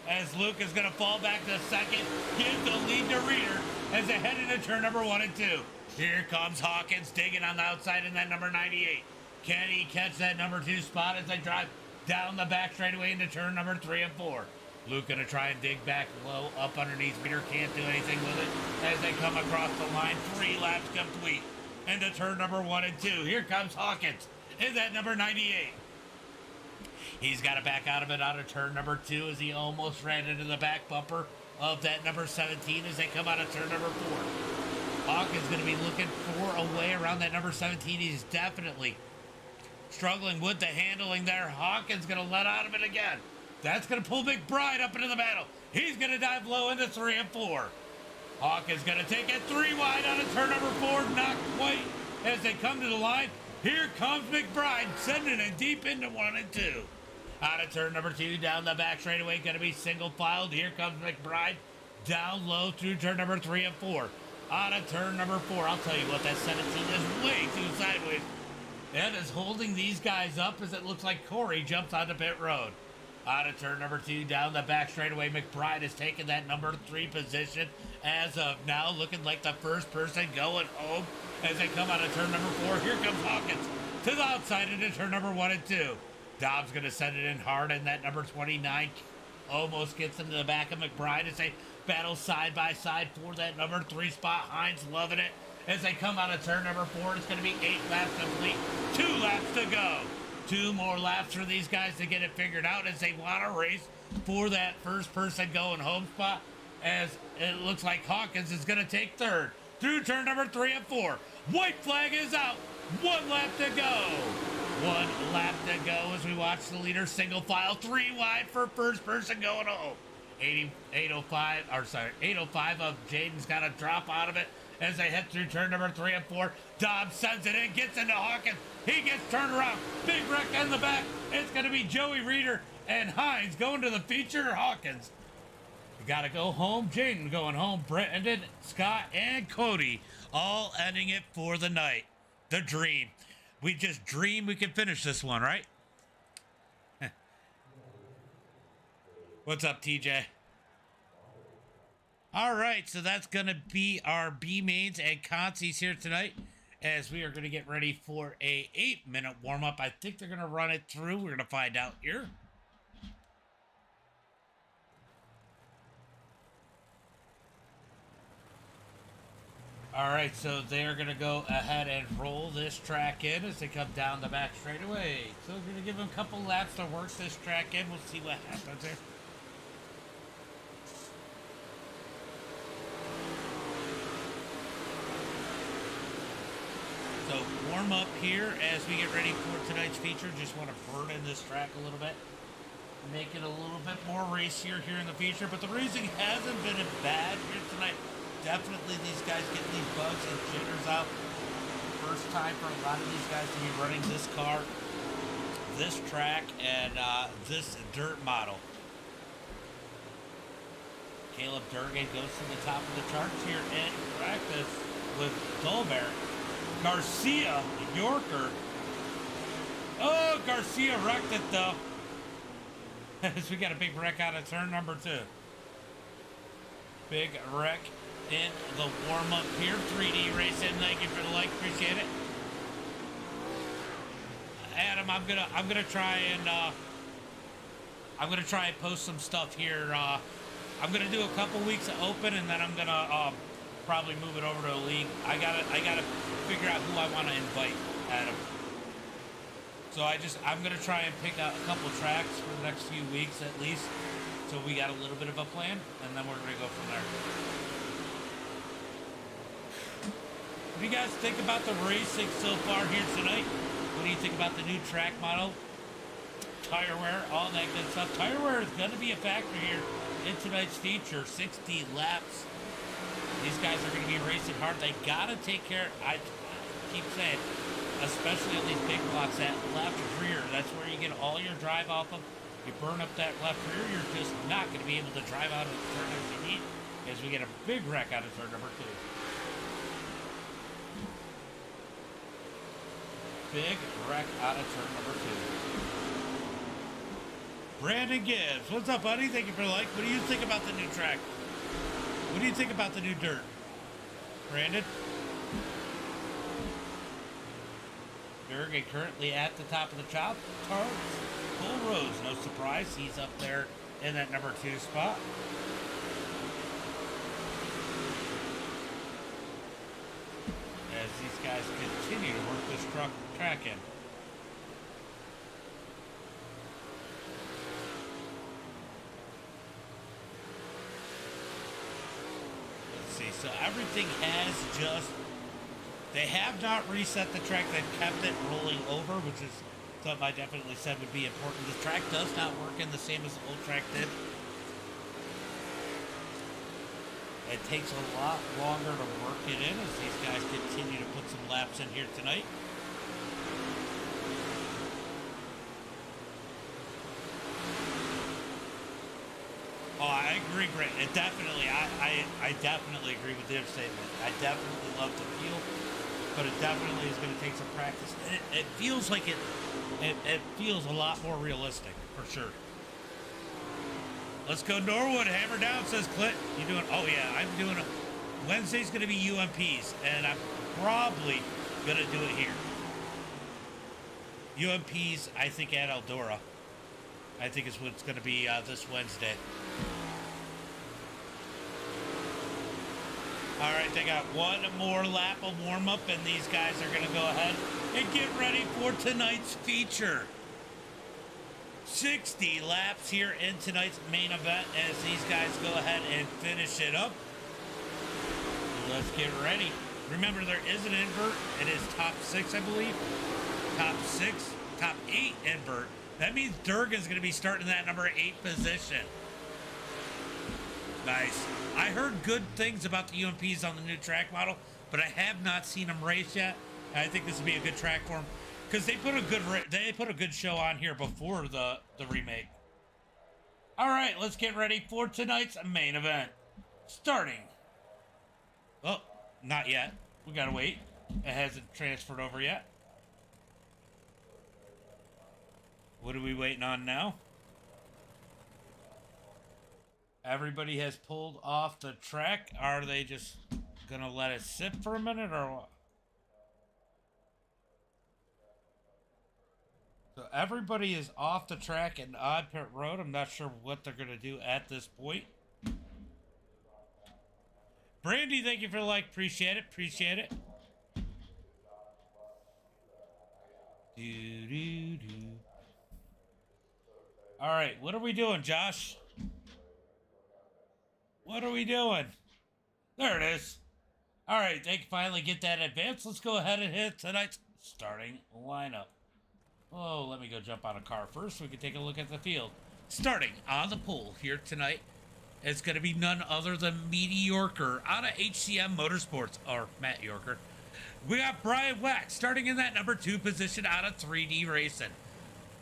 As Luke is going to fall back to second. Gives the lead to Reader as they head into turn number 1 and 2. Here comes Hawkins digging on the outside in that number 98. Can he catch that number 2 spot as they drive down the back straightaway into turn number 3 and 4? Luke going to try and dig back low up underneath. Reader can't do anything with it as they come across the line. 3 laps complete into turn number 1 and 2. Here comes Hawkins in that number 98. He's got to back out of it out of turn number 2 as he almost ran into the back bumper of that number 17 as they come out of turn number 4. Hawkins going to be looking for a way around that number 17. He's definitely struggling with the handling there. Hawkins going to let out of it again. That's going to pull McBride up into the battle. He's going to dive low into 3 and 4. Hawkins going to take it 3 wide out of turn number 4. Not quite as they come to the line. Here comes McBride sending it deep into 1 and 2. Out of turn number 2, down the back straightaway, going to be single filed. Here comes McBride down low through turn number 3 and 4. Out of turn number 4, I'll tell you what, that 17 is way too sideways. That is holding these guys up as it looks like Corey jumps onto pit road. Out of turn number 2, down the back straightaway, McBride has taken that number 3 position as of now, looking like the first person going home as they come out of turn number 4. Here comes Hawkins to the outside into turn number 1 and 2. Dobbs going to send it in hard, and that number 29 almost gets into the back of McBride as they battle side by side for that number 3 spot. Hines loving it as they come out of turn number 4. It's going to be 8 laps complete, 2 laps to go. 2 more laps for these guys to get it figured out as they want to race for that first person going home spot, as it looks like Hawkins is going to take third through turn number 3 and 4. White flag is out. 1 lap to go. 1 lap to go as we watch the leader single file 3 wide for first person going home. 805 of Jaden's got to drop out of it as they head through turn number 3 and 4. Dobbs sends it in, gets into Hawkins. He gets turned around. Big wreck in the back. It's going to be Joey Reader and Hines going to the feature. Hawkins, you got to go home. Jaden going home. Brendan, Scott, and Cody all ending it for the night. The dream. We just dream we can finish this one, right? What's up, TJ? All right, so that's going to be our B mains and consies here tonight as we are going to get ready for a 8-minute warm-up. I think they're going to run it through. We're going to find out here. All right, so they're going to go ahead and roll this track in as they come down the back straightaway. So we're going to give them a couple laps to work this track in. We'll see what happens there. So warm up here as we get ready for tonight's feature. Just want to burn in this track a little bit. Make it a little bit more racier here in the feature. But the racing hasn't been bad here tonight. Definitely these guys getting these bugs and jitters out. First time for a lot of these guys to be running this car, this track, and this dirt model. Caleb Durgan goes to the top of the charts here in practice with Dolbear. Garcia, Yorker. Oh, Garcia wrecked it though. As we got a big wreck out of turn number 2. Big wreck in the warm-up here. 3D racing. Thank you for the like. Appreciate it. Adam, I'm gonna try and post some stuff here. I'm gonna do a couple weeks of open, and then I'm gonna probably move it over to a league. I gotta figure out who I want to invite, Adam. So I'm gonna try and pick out a couple tracks for the next few weeks at least, so we got a little bit of a plan, and then we're gonna go from there. What do you guys think about the racing so far here tonight? What do you think about the new track model? Tire wear, all that good stuff. Tire wear is gonna be a factor here in tonight's feature. 60 laps. These guys are gonna be racing hard. They gotta take care. I keep saying, especially on these big blocks, that left rear, that's where you get all your drive off of. You burn up that left rear, you're just not going to be able to drive out of the turn as you need, as we get a big wreck out of turn number 2. Big wreck out of turn number 2. Brandon Gibbs, what's up, buddy? Thank you for the like. What do you think about the new track? What do you think about the new dirt? Brandon? Durgan currently at the top of the charts. Cole Rose, no surprise, he's up there in that number 2 spot. As these guys continue to work this track in. Let's see, so everything has just... They have not reset the track. They've kept it rolling over, which is something I definitely said would be important. The track does not work in the same as the old track did. It takes a lot longer to work it in as these guys continue to put some laps in here tonight. Oh, I agree, Grant. It definitely, I definitely agree with their statement. I definitely love the feel, but it definitely is going to take some practice. It feels like it feels a lot more realistic, for sure. Let's go Norwood. Hammer down, says Clint. You doing? Oh yeah, I'm doing it. Wednesday's going to be UMPs, and I'm probably going to do it here. UMPs, I think, at Eldora. I think is what's going to be this Wednesday. All right, they got one more lap of warm-up, and these guys are going to go ahead and get ready for tonight's feature. 60 laps here in tonight's main event as these guys go ahead and finish it up. Let's get ready. Remember, there is an invert. It is top 6, I believe. Top 6, top 8 invert. That means Durgan's going to be starting that number 8 position. Nice. I heard good things about the UMPs on the new track model, but I have not seen them race yet. I think this would be a good track for them because they put a good show on here before the remake. All right, let's get ready for tonight's main event. Starting. Oh, not yet. We gotta wait. It hasn't transferred over yet. What are we waiting on now? Everybody has pulled off the track. Are they just gonna let it sit for a minute or what? So everybody is off the track in Odd Pit Road. I'm not sure what they're gonna do at this point. Brandy, thank you for the like. Appreciate it. Appreciate it. All right, what are we doing, Josh? What are we doing? There it is. All right, they can finally get that advance. Let's go ahead and hit tonight's starting lineup. Oh, let me go jump on a car first so we can take a look at the field. Starting on the pole here tonight, it's going to be none other than Meaty Yorker out of HCM Motorsports, or Matt Yorker. We got Brian Wax starting in that number 2 position out of 3D Racing.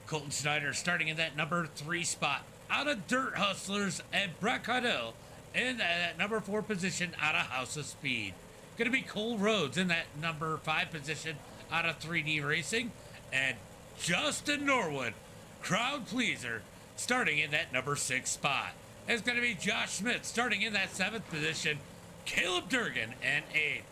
Colton Snyder starting in that number 3 spot out of Dirt Hustlers, and Brett Caudell in that number 4 position out of House of Speed. Going to be Cole Rhodes in that number 5 position out of 3D Racing, and Justin Norwood, crowd pleaser, starting in that number 6 spot. It's going to be Josh Smith starting in that 7th position, Caleb Durgan in 8th.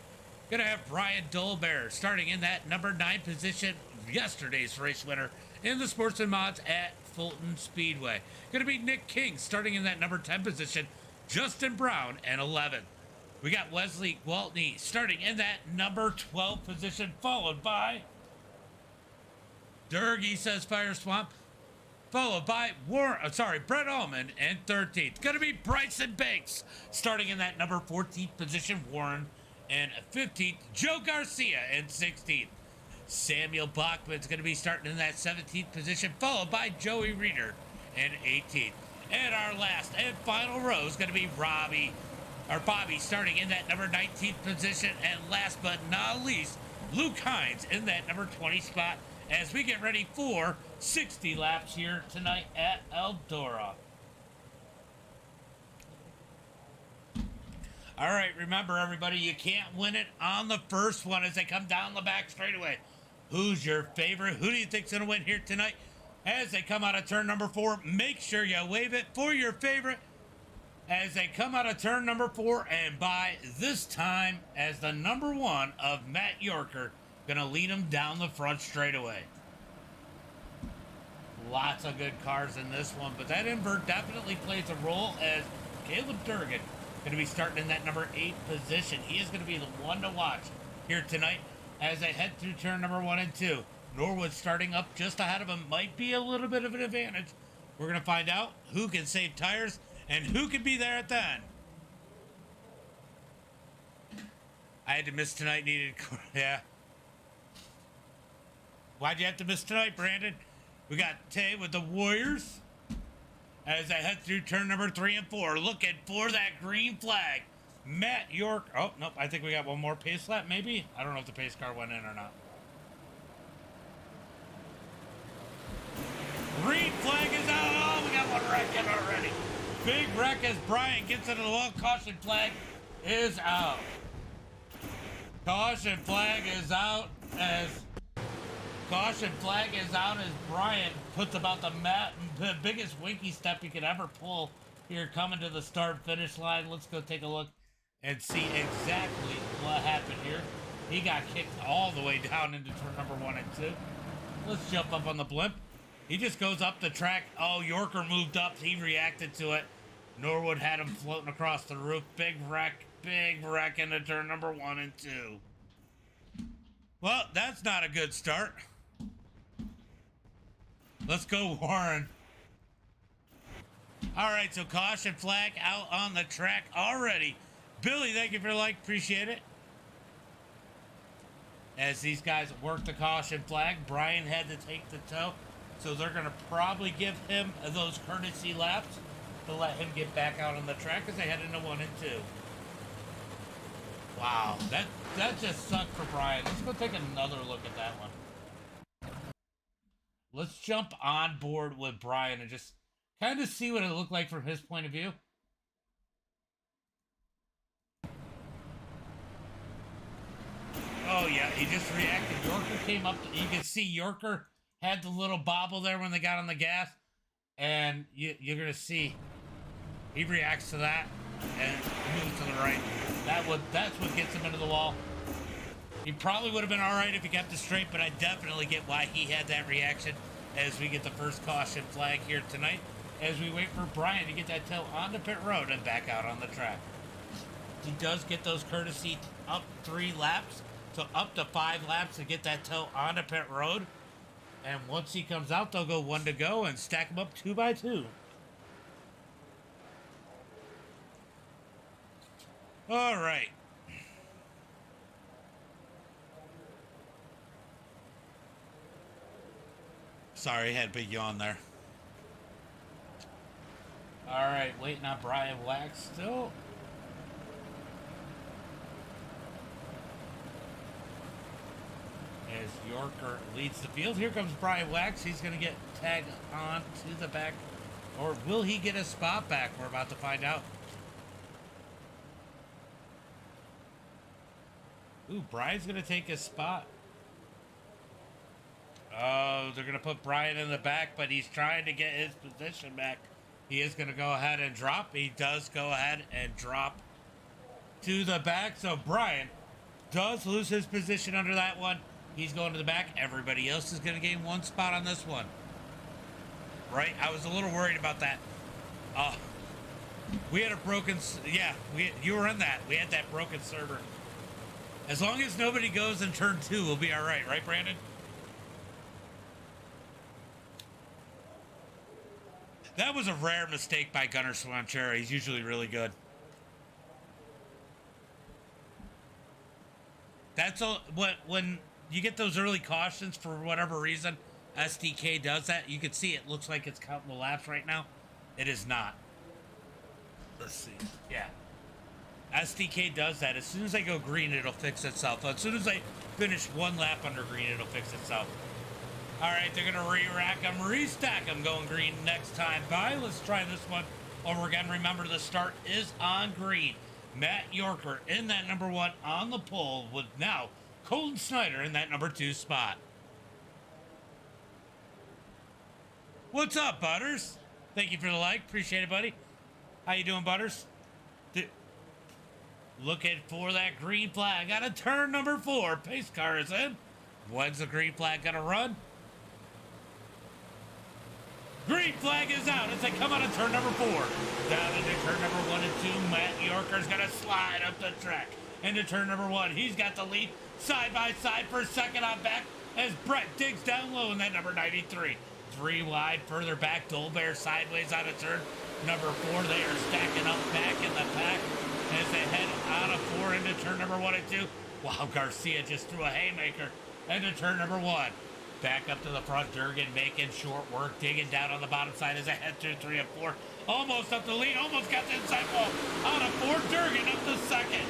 Going to have Brian Dolbear starting in that number 9 position, yesterday's race winner in the Sportsman Mods at Fulton Speedway. Going to be Nick King starting in that number 10 position, Justin Brown in 11th. We got Wesley Gwaltney starting in that number 12 position, followed by Durgy says Fire Swamp, followed by Brett Allman in 13th. Going to be Bryson Banks starting in that number 14th position, Warren in 15th, Joe Garcia in 16th. Samuel Bachman's going to be starting in that 17th position, followed by Joey Reeder in 18th. And our last and final row is going to be Bobby starting in that number 19th position. And last but not least, Luke Hines in that number 20 spot as we get ready for 60 laps here tonight at Eldora. All right, remember everybody, you can't win it on the first one as they come down the back straightaway. Who's your favorite? Who do you think's going to win here tonight? As they come out of turn number 4, make sure you wave it for your favorite as they come out of turn number 4, and by this time as the number 1 of Matt Yorker, gonna lead them down the front straightaway. Lots of good cars in this one, but that invert definitely plays a role as Caleb Durgan gonna be starting in that number 8 position. He is gonna be the one to watch here tonight as they head through turn number 1 and 2. Norwood starting up just ahead of him might be a little bit of an advantage. We're gonna find out who can save tires and who can be there at the end. I had to miss tonight, yeah. Why'd you have to miss tonight, Brandon? We got Tay with the Warriors as they head through turn number 3 and 4, looking for that green flag. Matt York, oh, nope, I think we got one more pace lap, maybe? I don't know if the pace car went in or not. Green flag is out. Oh, we got one wreck in already. Big wreck as Brian gets into the wall. Caution flag is out. Caution flag is out as Brian puts about the biggest winky step he could ever pull here coming to the start finish line. Let's go take a look and see exactly what happened here. He got kicked all the way down into turn number 1 and 2. Let's jump up on the blimp. He just goes up the track. Oh, Yorker moved up. He reacted to it. Norwood had him floating across the roof. Big wreck into turn number 1 and 2. Well, that's not a good start. Let's go, Warren. All right, so caution flag out on the track already. Billy, thank you for the like. Appreciate it. As these guys work the caution flag, Brian had to take the tow. So they're going to probably give him those courtesy laps to let him get back out on the track as they head into 1 and 2. Wow, that just sucked for Brian. Let's go take another look at that one. Let's jump on board with Brian and just kind of see what it looked like from his point of view. Oh yeah, he just reacted. Yorker came up. You can see Yorker had the little bobble there when they got on the gas, and you're gonna see he reacts to that and moves to the right. That's what gets him into the wall. He probably would have been all right if he kept it straight, but I definitely get why he had that reaction as we get the first caution flag here tonight as we wait for Brian to get that tow onto pit road and back out on the track. He does get those courtesy up 3 laps, so up to 5 laps to get that tow onto pit road. And once he comes out, they'll go 1 to go and stack them up 2 by 2. All right. Sorry, I had a big yawn there. All right, waiting on Brian Wax still. As Yorker leads the field. Here comes Brian Wax. He's going to get tagged on to the back. Or will he get a spot back? We're about to find out. Ooh, Brian's going to take his spot. Oh, they're going to put Brian in the back, but he's trying to get his position back. He is going to go ahead and drop. He does go ahead and drop to the back. So Brian does lose his position under that one. He's going to the back. Everybody else is going to gain one spot on this one. Right? I was a little worried about that. We had a broken... Yeah, you were in that. We had that broken server. As long as nobody goes in turn 2, we'll be all right. Right, Brandon? That was a rare mistake by Gunnar Swanchera. He's usually really good. That's all. When you get those early cautions for whatever reason, SDK does that. You can see it looks like it's counting the laps right now. It is not. Let's see. Yeah. SDK does that. As soon as I go green, it'll fix itself. As soon as I finish one lap under green, it'll fix itself. All right, they're going to re-rack them, restack them, going green next time by. Let's try this one over again. Remember, the start is on green. Matt Yorker in that number 1 on the pole with now Colton Snyder in that number 2 spot. What's up, Butters? Thank you for the like. Appreciate it, buddy. How you doing, Butters? Looking for that green flag. Got a turn number 4. Pace car is in. When's the green flag going to run? Green flag is out as they come out of turn number 4. Down into turn number 1 and 2. Matt Yorker's going to slide up the track into turn number 1. He's got the lead side by side for second on back as Brett digs down low in that number 93. 3 wide further back. Dolbear sideways out of turn number 4. They are stacking up back in the pack as they head out of 4 into turn number 1 and 2. Wow, Garcia just threw a haymaker into turn number 1. Back up to the front, Durgan making short work, digging down on the bottom side as they head through 3 and 4. Almost up the lead, almost got the inside wall. Out of 4, Durgan up to second.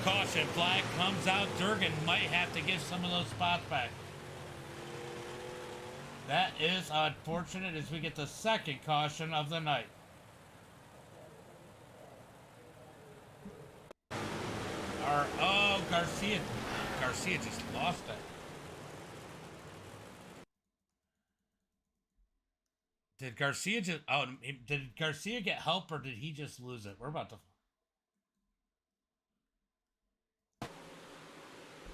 Caution flag comes out. Durgan might have to give some of those spots back. That is unfortunate as we get the second caution of the night. Oh, Garcia just lost it. Did Garcia just... Oh, did Garcia get help or did he just lose it? We're about to...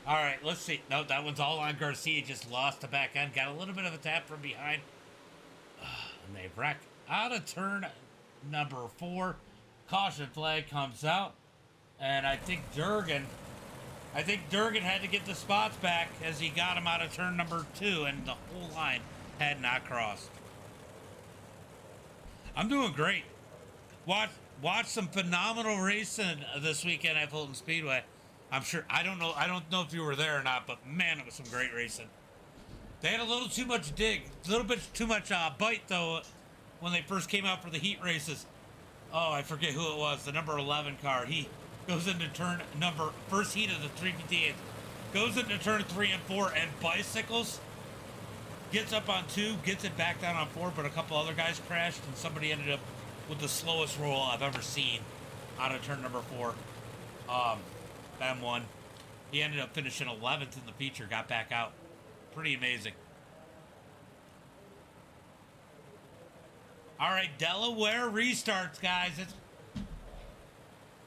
All right, let's see. No, that one's all on Garcia. Just lost the back end. Got a little bit of a tap from behind. And they wreck out of turn number 4. Caution flag comes out. And I think Durgan had to get the spots back as he got him out of turn number 2. And the whole line had not crossed. I'm doing great. Watch some phenomenal racing this weekend at Fulton Speedway. I'm sure, I don't know if you were there or not, but man, it was some great racing. They had a little too much dig, a little bit too much bite though when they first came out for the heat races. Oh, I forget who it was, the number 11 car. He goes into turn number, first heat of the 358, goes into turn 3 and 4 and bicycles. Gets up on 2, gets it back down on 4, but a couple other guys crashed, and somebody ended up with the slowest roll I've ever seen out of turn number 4. M1. He ended up finishing 11th in the feature, got back out. Pretty amazing. All right, Delaware restarts, guys. It's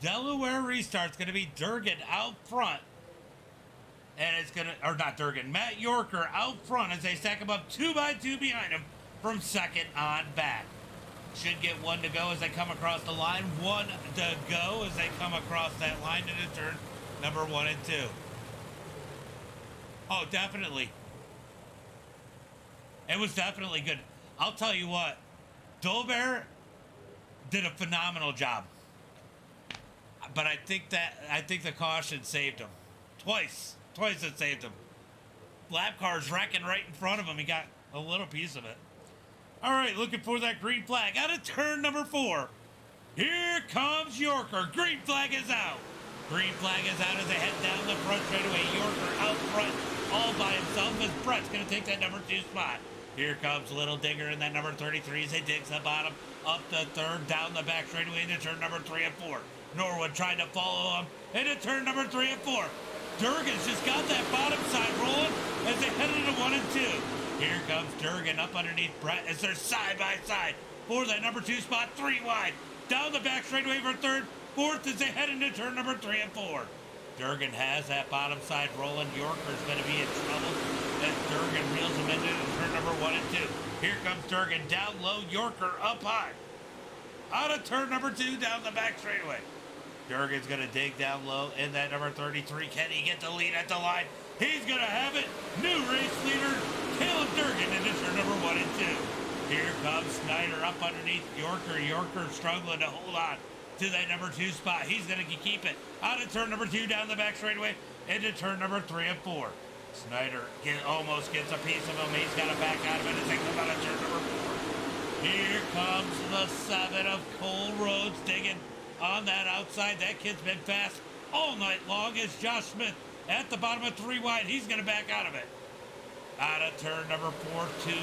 Delaware restarts. Going to be Durgan out front. And it's going to, or not Durgan, Matt Yorker out front as they stack him up 2 by 2 behind him from second on back. Should get 1 to go as they come across the line. 1 to go as they come across that line into turn number 1 and 2. Oh, definitely. It was definitely good. I'll tell you what, Dolbear did a phenomenal job. But I think the caution saved him. Twice it saved him. Lap car's wrecking right in front of him. He got a little piece of it. All right, looking for that green flag out of turn number 4. Here comes Yorker. Green flag is out. Green flag is out as they head down the front straightaway. Yorker out front all by himself as Brett's going to take that number 2 spot. Here comes Little Digger in that number 33 as he digs the bottom up the 3rd, down the back straightaway into turn number 3 and 4. Norwood trying to follow him into turn number 3 and 4. Durgan's just got that bottom side rolling as they head into 1 and 2. Here comes Durgan up underneath Brett as they're side by side for that number 2 spot, 3 wide. Down the back straightaway for 3rd, 4th as they head into turn number 3 and 4. Durgan has that bottom side rolling. Yorker's going to be in trouble as Durgan reels him into turn number 1 and 2. Here comes Durgan down low, Yorker up high. Out of turn number 2 down the back straightaway. Durgan's going to dig down low in that number 33. Can he get the lead at the line? He's going to have it. New race leader, Caleb Durgan into turn number 1 and 2. Here comes Snyder up underneath Yorker. Yorker struggling to hold on to that number 2 spot. He's going to keep it out of turn number 2 down the back straightaway into turn number 3 and 4. Snyder almost gets a piece of him. He's got to back out of it as they come out of turn number 4. Here comes the 7 of Cole Rhodes digging on that outside. That kid's been fast all night long as Josh Smith at the bottom of 3 wide. He's going to back out of it. Out of turn number 4, 2, 3, 4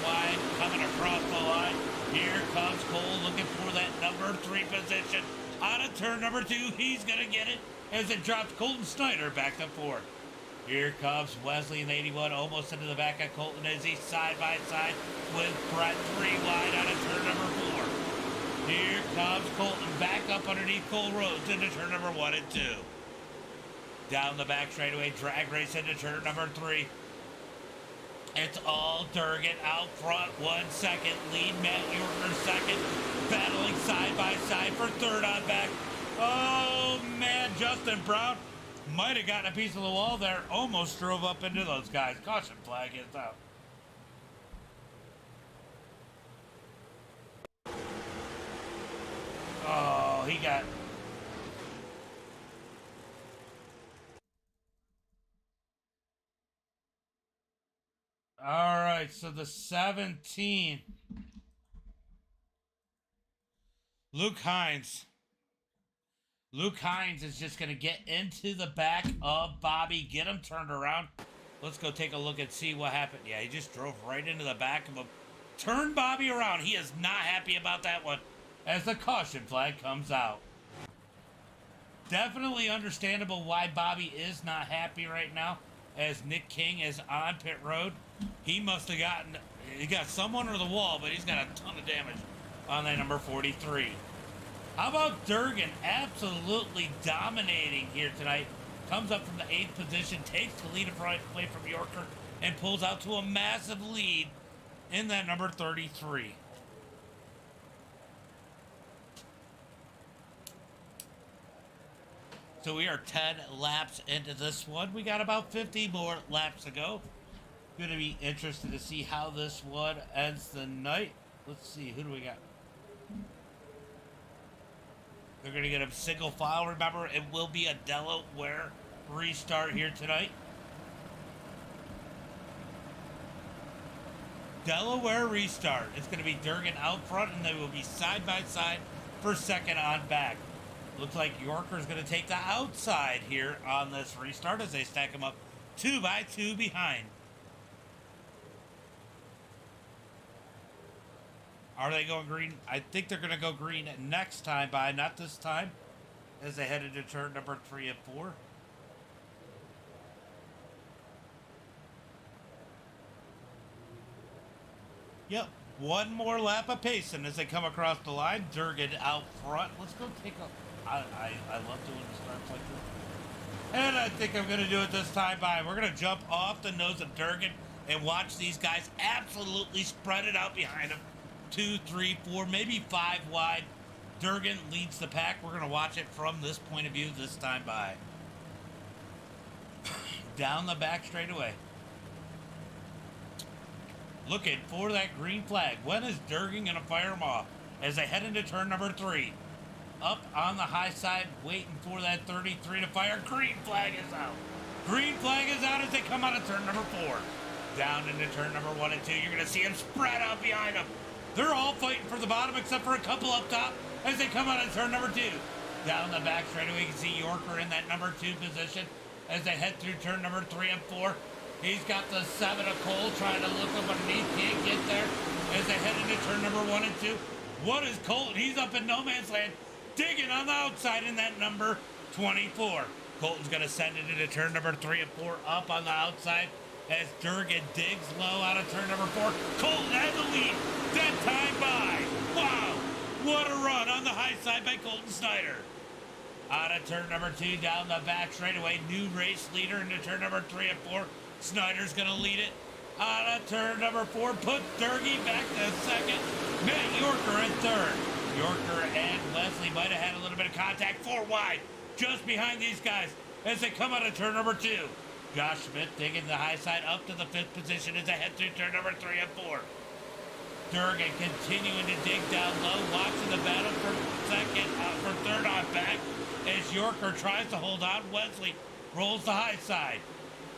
wide, coming across the line. Here comes Cole looking for that number 3 position. Out of turn number 2, he's going to get it as it drops Colton Snyder back to 4. Here comes Wesley in 81, almost into the back of Colton as he's side by side with Brett 3 wide out of turn number 4. Here comes Colton back up underneath Cole Rhodes into turn number 1 and 2. Down the back straightaway, drag race into turn number 3. It's all Durgan out front, 1 second lead. Matt Yorker second, battling side by side for 3rd on back. Oh man, Justin Brown might have gotten a piece of the wall there. Almost drove up into those guys. Caution flag is out. Oh, he got... All right, so the 17. Luke Hines. Luke Hines is just going to get into the back of Bobby, get him turned around. Let's go take a look and see what happened. Yeah, he just drove right into the back of him. Turned Bobby around. He is not happy about that one as the caution flag comes out. Definitely understandable why Bobby is not happy right now as Nick King is on pit road. He must have he got someone under the wall, but he's got a ton of damage on that number 43. How about Durgan absolutely dominating here tonight? Comes up from the 8th position, takes the lead away from Yorker, and pulls out to a massive lead in that number 33. So we are 10 laps into this one. We got about 50 more laps to go. Going to be interested to see how this one ends the night. Let's see, who do we got? They're going to get a single file. Remember, it will be a Delaware restart here tonight. Delaware restart. It's going to be Durgan out front, and they will be side by side for 2nd on back. Looks like Yorker's going to take the outside here on this restart as they stack them up 2 by 2 behind. Are they going green? I think they're going to go green next time by, not this time, as they head into turn number 3 and 4. Yep, one more lap of pacing as they come across the line. Durgan out front. Let's go take a... I love doing the starts like this. And I think I'm going to do it this time by. We're going to jump off the nose of Durgan and watch these guys absolutely spread it out behind him. 2, 3, 4, maybe 5 wide. Durgan leads the pack. We're going to watch it from this point of view this time by. Down the back straightaway. Looking for that green flag. When is Durgan going to fire them off? As they head into turn number 3. Up on the high side, waiting for that 33 to fire. Green flag is out. Green flag is out as they come out of turn number 4. Down into turn number 1 and 2. You're going to see them spread out behind them. They're all fighting for the bottom except for a couple up top as they come out of turn number 2. Down the back straightaway, you can see Yorker in that number 2 position as they head through turn number 3 and 4. He's got the 7 of Cole trying to look up underneath, can't get there as they head into turn number 1 and 2. What is Colton? He's up in no man's land, digging on the outside in that number 24. Colton's going to send it into turn number 3 and 4 up on the outside as Durgan digs low out of turn number 4. Colton has the lead. That time by. Wow. What a run on the high side by Colton Snyder. Out of turn number 2, down the back straightaway. New race leader into turn number 3 and 4. Snyder's going to lead it. Out of turn number 4, put Durgy back to second. Matt Yorker in third. Yorker and Wesley might have had a little bit of contact. 4 wide, just behind these guys as they come out of turn number 2. Josh Smith digging the high side up to the 5th position as they head through turn number 3 and 4. Durgan continuing to dig down low, watching the battle for third on back as Yorker tries to hold on. Wesley rolls the high side.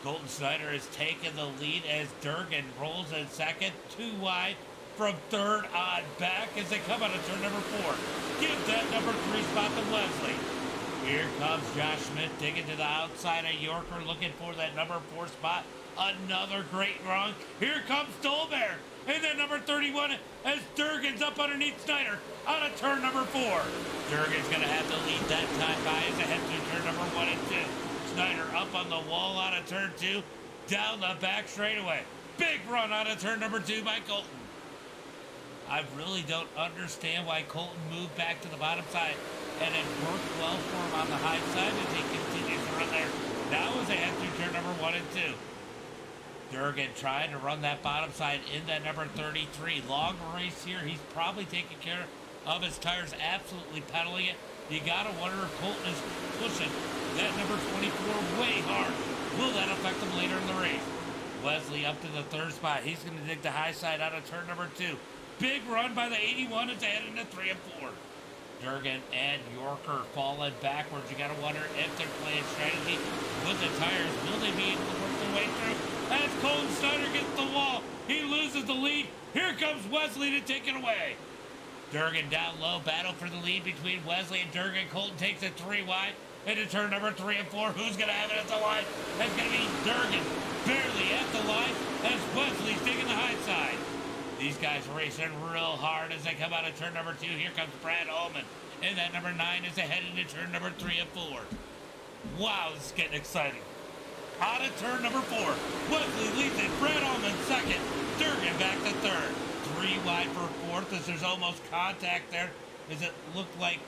Colton Snyder has taken the lead as Durgan rolls in second, 2 wide from third on back as they come out of turn number 4. Give that number 3 spot to Wesley. Here comes Josh Smith digging to the outside of Yorker, looking for that number 4 spot. Another great run. Here comes Stolbear in that number 31 as Durgan's up underneath Snyder out of turn number 4. Durgan's going to have to lead that time by as they head through turn number 1 and 2. Snyder up on the wall out of turn 2, down the back straightaway. Big run out of turn number 2 by Colton. I really don't understand why Colton moved back to the bottom side, and it worked well for him on the high side as he continues to run there. Now as they head through turn number 1 and 2. Durgan trying to run that bottom side in that number 33. Long race here. He's probably taking care of his tires, absolutely pedaling it. You gotta wonder if Colton is pushing that number 24 way hard. Will that affect him later in the race? Wesley up to the 3rd spot. He's going to dig the high side out of turn number 2. Big run by the 81 as they head into 3 and 4. Durgan and Yorker falling backwards. You got to wonder if they're playing strategy with the tires. Will they be able to work their way through? As Colton Snyder gets the wall, he loses the lead. Here comes Wesley to take it away. Durgan down low, battle for the lead between Wesley and Durgan. Colton takes it 3 wide into turn number 3 and 4. Who's going to have it at the line? That's going to be Durgan, barely at the line as Wesley's taking the high side. These guys racing real hard as they come out of turn number 2. Here comes Brad Ullman in that number 9 as they head into turn number 3 and 4. Wow, this is getting exciting. Out of turn number 4, Wesley leads it. Brad Ullman second. Durgan back to third. 3 wide for 4th as there's almost contact there. Does it look like,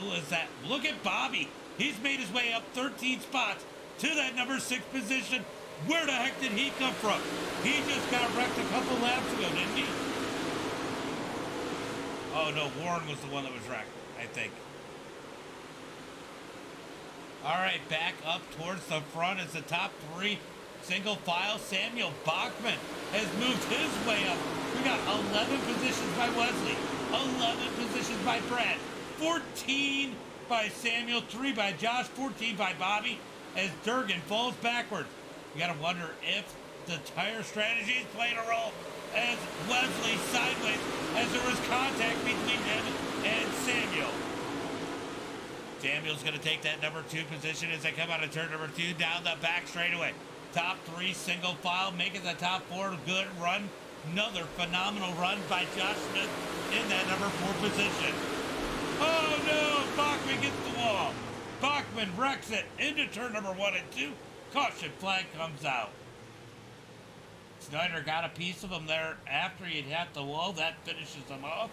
who is that? Look at Bobby. He's made his way up 13 spots to that number 6 position. Where the heck did he come from? He just got wrecked a couple laps ago, didn't he? Oh no, Warren was the one that was wrecked, I think. All right, back up towards the front as the top 3 single file. Samuel Bachman has moved his way up. We got 11 positions by Wesley, 11 positions by Brad, 14 by Samuel, 3 by Josh, 14 by Bobby as Durgan falls backwards. You gotta wonder if the tire strategy is playing a role as Wesley sideways as there was contact between him and Samuel. Samuel's gonna take that number 2 position as they come out of turn number 2 down the back straightaway. Top 3 single file, making the top 4. Good run. Another phenomenal run by Josh Smith in that number 4 position. Oh no, Bachman gets the wall. Bachman wrecks it into turn number 1 and 2. Caution flag comes out. Snyder got a piece of him there after he'd hit the wall. That finishes him off.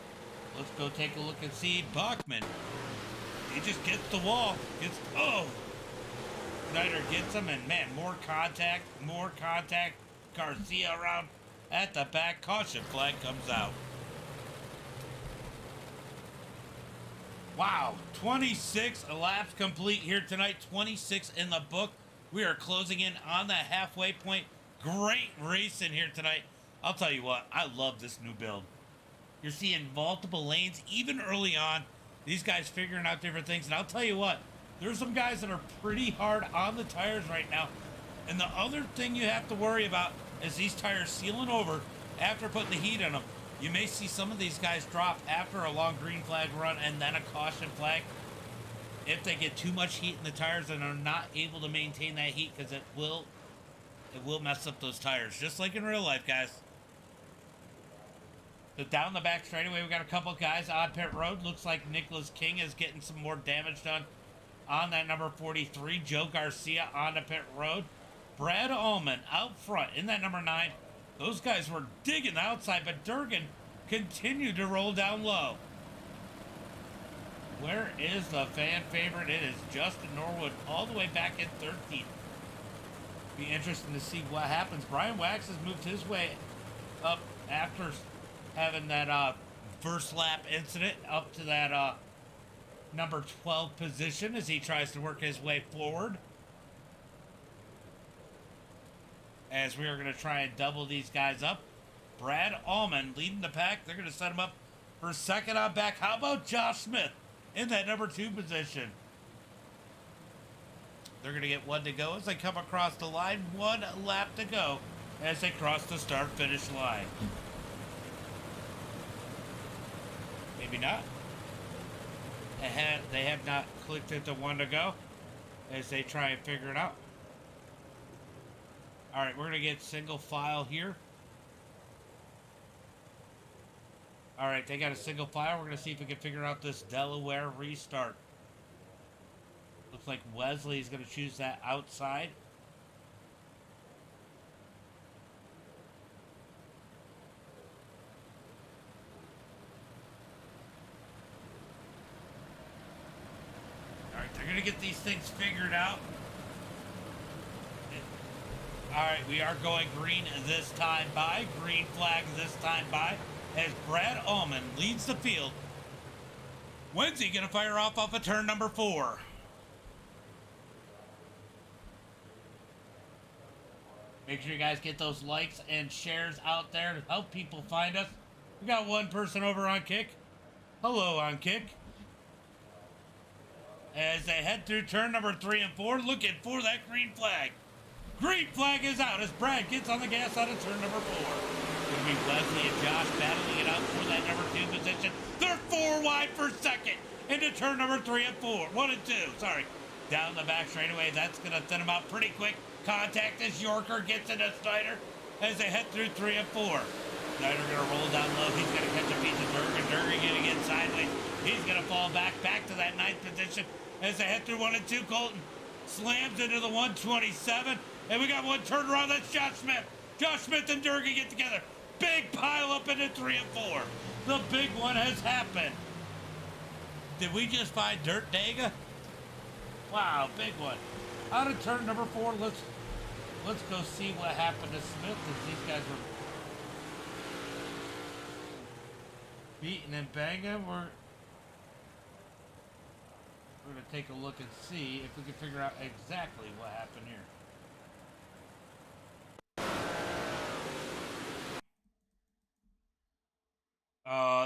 Let's go take a look and see Bachman. He just gets the wall. Snyder gets him, and man, more contact. Garcia around at the back. Caution flag comes out. Wow, 26 laps complete here tonight. 26 in the book. We are closing in on the halfway point. Great racing here tonight. I'll tell you what, I love this new build. You're seeing multiple lanes, even early on. These guys figuring out different things. And I'll tell you what, there's some guys that are pretty hard on the tires right now. And the other thing you have to worry about as these tires sealing over after putting the heat on them. You may see some of these guys drop after a long green flag run and then a caution flag if they get too much heat in the tires and are not able to maintain that heat, because it will mess up those tires, just like in real life, guys. So down the back straightaway, we got a couple guys on pit road. Looks like Nicholas King is getting some more damage done on that number 43. Joe Garcia on the pit road. Brad Allman out front in that number 9. Those guys were digging the outside, but Durgan continued to roll down low. Where is the fan favorite? It is Justin Norwood all the way back in 13th. Be interesting to see what happens. Brian Wax has moved his way up after having that first lap incident up to that number 12 position as he tries to work his way forward. As we are going to try and double these guys up. Brad Allman leading the pack. They're going to set him up for second on back. How about Josh Smith in that number 2 position? They're going to get one to go as they come across the line. 1 lap to go as they cross the start-finish line. Maybe not. They have not clicked at the 1 to go as they try and figure it out. All right, we're going to get single file here. All right, they got a single file. We're going to see if we can figure out this Delaware restart. Looks like Wesley is going to choose that outside. All right, they're going to get these things figured out. All right, we are going green this time by. Green flag this time by as Brad Allman leads the field. When's he going to fire off of turn number 4? Make sure you guys get those likes and shares out there to help people find us. We got one person over on Kick. Hello on Kick. As they head through turn number 3 and 4, looking for that green flag. Green flag is out as Brad gets on the gas out of turn number 4. It's going to be Wesley and Josh battling it out for that number 2 position. They're 4 wide for second into turn number 3 and 4. 1 and 2, sorry. Down the back straightaway, that's going to thin them out pretty quick. Contact as Yorker gets into Snyder as they head through 3 and 4. Snyder going to roll down low. He's going to catch a piece of Durgan. Durgan going to get sideways. He's going to fall back to that 9th position as they head through 1 and 2. Colton slams into the 127. And we got one turned around. That's Josh Smith. Josh Smith and Durgan get together. Big pile up into 3 and 4. The big one has happened. Did we just find Dirt Daga? Wow, big one. Out of turn number 4, let's go see what happened to Smith as these guys were beating and banging. We're going to take a look and see if we can figure out exactly what happened here.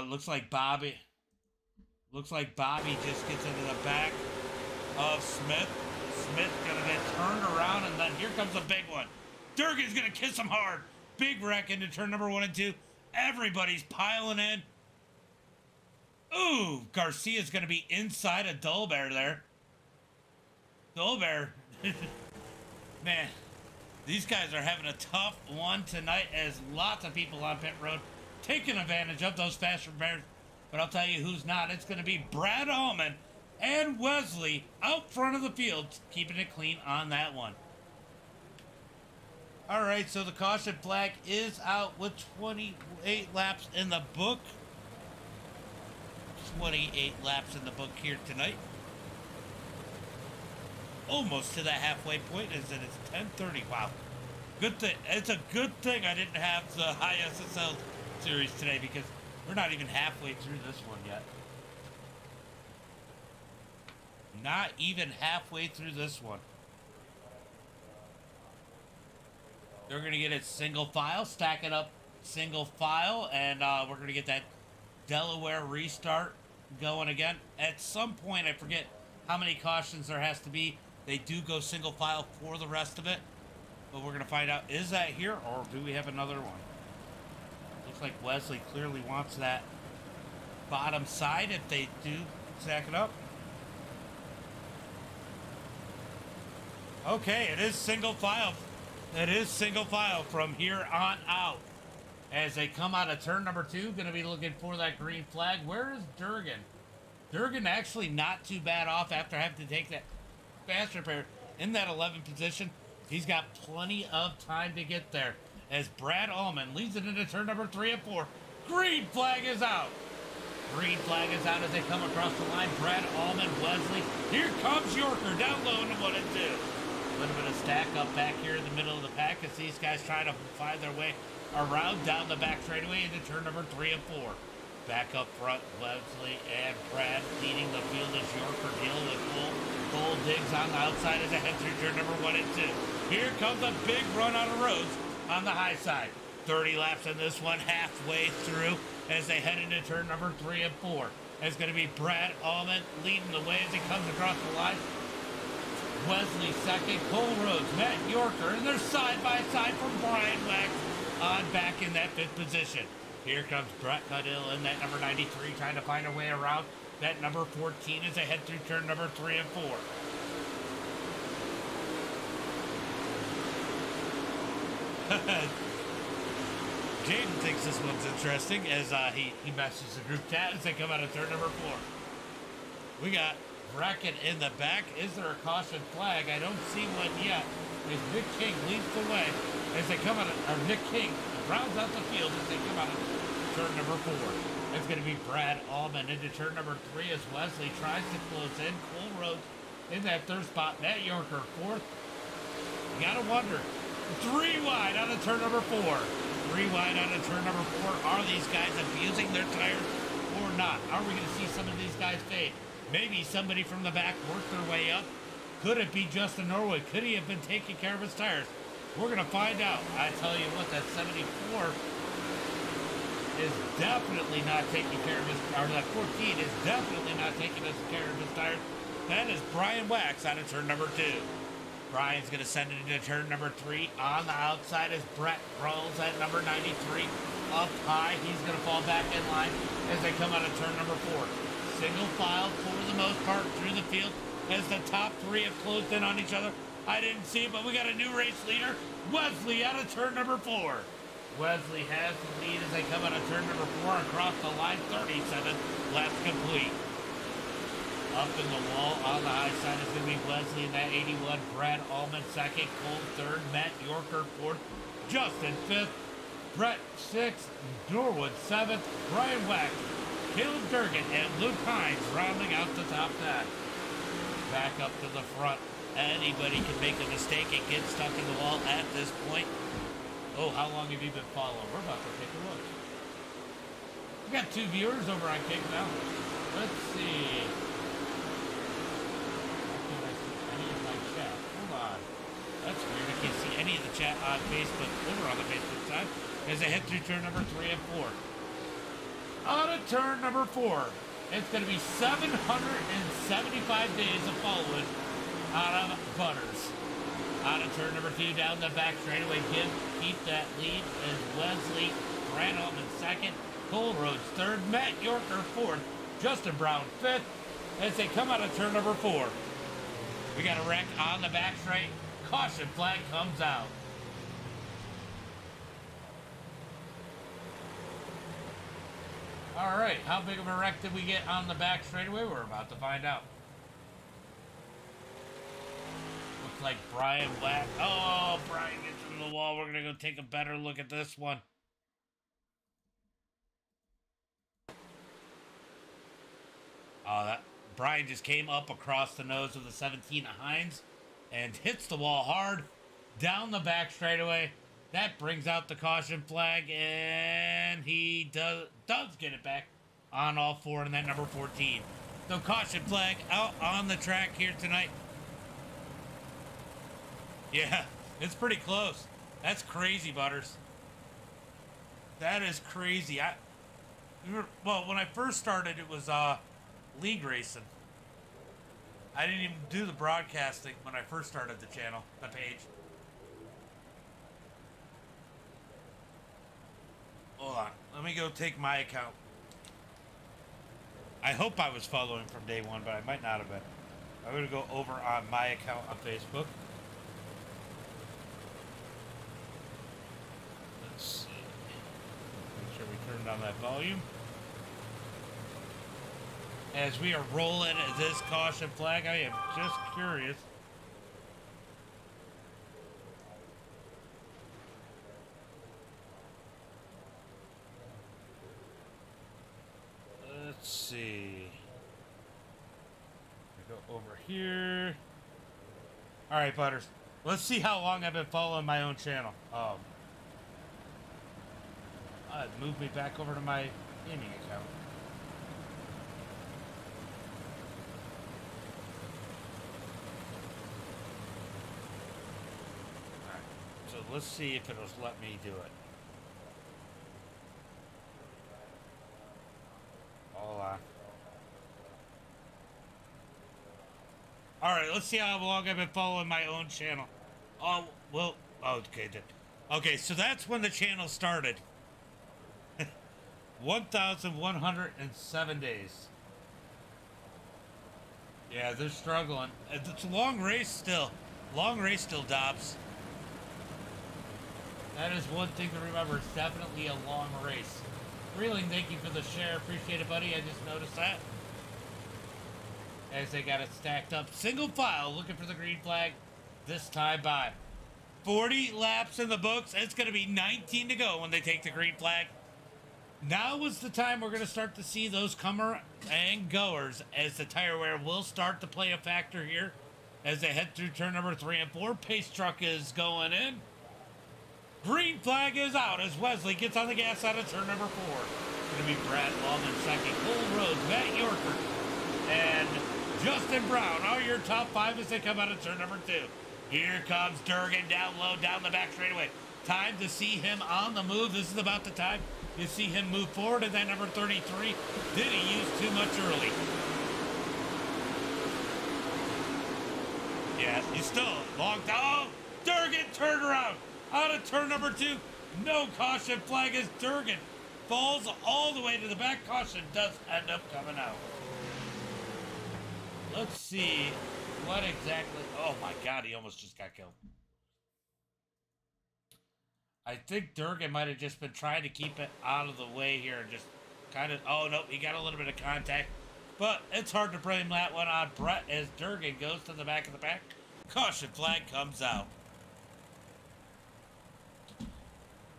Looks like Bobby just gets into the back of Smith. Smith gonna get turned around, and then here comes a big one. Durgan's gonna kiss him hard. Big wreck into turn number 1 and 2. Everybody's piling in. Ooh, Garcia's gonna be inside a Dullbear there. Dullbear, man, these guys are having a tough one tonight as lots of people on pit road taking advantage of those faster bears. But I'll tell you who's not. It's going to be Brad Allman and Wesley out front of the field, keeping it clean on that one. All right, so the caution flag is out with 28 laps in the book. 28 laps in the book here tonight. Almost to the halfway point as it is 10:30. Wow. Good thing. It's a good thing I didn't have the high SSL series today because we're not even halfway through this one yet. Not even halfway through this one. They're going to get it single file, stack it up single file, and we're going to get that Delaware restart going again. At some point, I forget how many cautions there has to be. They do go single file for the rest of it. But we're going to find out, is that here or do we have another one? Looks like Wesley clearly wants that bottom side if they do stack it up. Okay, it is single file. It is single file from here on out. As they come out of turn number 2, going to be looking for that green flag. Where is Durgan? Durgan actually not too bad off after having to take that fast repair in that 11th position. He's got plenty of time to get there. As Brad Allman leads it into turn number 3 and 4. Green flag is out. Green flag is out as they come across the line. Brad Allman, Wesley. Here comes Yorker down low into 1 and 2. A little bit of stack up back here in the middle of the pack as these guys try to find their way around down the back straightaway into turn number 3 and 4. Back up front, Wesley and Brad leading the field as Yorker dealing with Cole Diggs on the outside as they head through turn number 1 and 2. Here comes a big run out of Rhodes on the high side. 30 laps in this one, halfway through as they head into turn number 3 and 4. It's going to be Brad Allman leading the way as he comes across the line. Wesley second, Cole Rhodes, Matt Yorker, and they're side by side from Brian Wax on back in that 5th position. Here comes Brett Cudill in that number 93 trying to find a way around that number 14 as they head through turn number 3 and 4. Jaden thinks this one's interesting as he messages the group chat as they come out of turn number 4. We got Brackett in the back. Is there a caution flag? I don't see one yet. As Nick King leads the way as they come out of, or Nick King rounds out the field as they come out of turn number 4. It's going to be Brad Allman into turn number 3 as Wesley tries to close in. Cole Rhodes in that 3rd spot. Matt Yorker 4th. You gotta wonder. 3 wide out of turn number 4. 3 wide out of turn number 4. Are these guys abusing their tires or not? Are we going to see some of these guys fade? Maybe somebody from the back worked their way up. Could it be Justin Norwood? Could he have been taking care of his tires? We're going to find out. I tell you what, that 74 is definitely not taking care of his, or that 14 is definitely not taking care of his tires. That is Brian Wax out of turn number 2. Brian's going to send it into turn number 3. On the outside is Brett Rolls at number 93. Up high, he's going to fall back in line as they come out of turn number 4. Single file for the most part through the field as the top 3 have closed in on each other. I didn't see it, but we got a new race leader. Wesley out of turn number 4. Wesley has the lead as they come out of turn number 4 across the line. 37 laps complete. Up in the wall on the high side is going to be Wesley in that 81. Brad Allman second. Cole third. Matt Yorker fourth. Justin fifth. Brett sixth. Norwood seventh. Brian Wax, Caleb Durgan, and Luke Hines rounding out the top 10. Back up to the front. Anybody can make a mistake and get stuck in the wall at this point. Oh, how long have you been following? We're about to take a look. We got 2 viewers over on Kick now. Let's see. Can I see any of my chat? Hold on. That's weird. I can't see any of the chat on Facebook over on the Facebook side as they head through turn number 3 and 4. On to turn number 4. It's going to be 775 days of following out of Butters. Out of turn number 2 down the back straightaway. Keep that lead as Wesley, Brad Allman second, Cole Rhodes third, Matt Yorker fourth, Justin Brown fifth as they come out of turn number 4. We got a wreck on the back straight. Caution flag comes out. All right, how big of a wreck did we get on the back straightaway? We're about to find out. Looks like Brian Wax. Oh, Brian gets into the wall. We're going to go take a better look at this one. Oh, that Brian just came up across the nose of the 17 Hines and hits the wall hard down the back straightaway. That brings out the caution flag, and he does get it back on all 4 in that number 14. So caution flag out on the track here tonight. Yeah, it's pretty close. That's crazy, Butters. That is crazy. Well, when I first started, it was league racing. I didn't even do the broadcasting when I first started the channel, the page. Hold on. Let me go take my account. I hope I was following from day one, but I might not have been. I'm going to go over on my account on Facebook. Let's see. Make sure we turn down that volume. As we are rolling this caution flag, I am just curious. Let's see. We go over here. All right, Butters. Let's see how long I've been following my own channel. Move me back over to my gaming account. All right. So let's see if it'll let me do it. Hold on. All right, let's see how long I've been following my own channel. Oh, well, okay. Okay, so that's when the channel started. 1,107 days. Yeah, they're struggling. It's a long race still. Long race still, Dobbs. That is one thing to remember. It's definitely a long race. Reeling, thank you for the share. Appreciate it, buddy. I just noticed that. As they got it stacked up. Single file looking for the green flag. This time by 40 laps in the books. It's going to be 19 to go when they take the green flag. Now is the time we're going to start to see those comer and goers as the tire wear will start to play a factor here as they head through turn number 3 and 4. Pace truck is going in. Green flag is out as Wesley gets on the gas out of turn number 4. It's going to be Brad Long in second. Cole Rhodes, Matt Yorker, and Justin Brown are your top 5 as they come out of turn number 2. Here comes Durgan down low, down the back straightaway. Time to see him on the move. This is about the time you see him move forward. And that number 33, did he use too much early? Yeah, he's still long down. Oh, Durgan turned around out of turn number 2. No caution flag as Durgan falls all the way to the back. Caution does end up coming out. Let's see what exactly. Oh my God, he almost just got killed. I think Durgan might have just been trying to keep it out of the way here and just kind of. Oh no, he got a little bit of contact, but it's hard to blame that one on Brett as Durgan goes to the back of the pack. Caution flag comes out.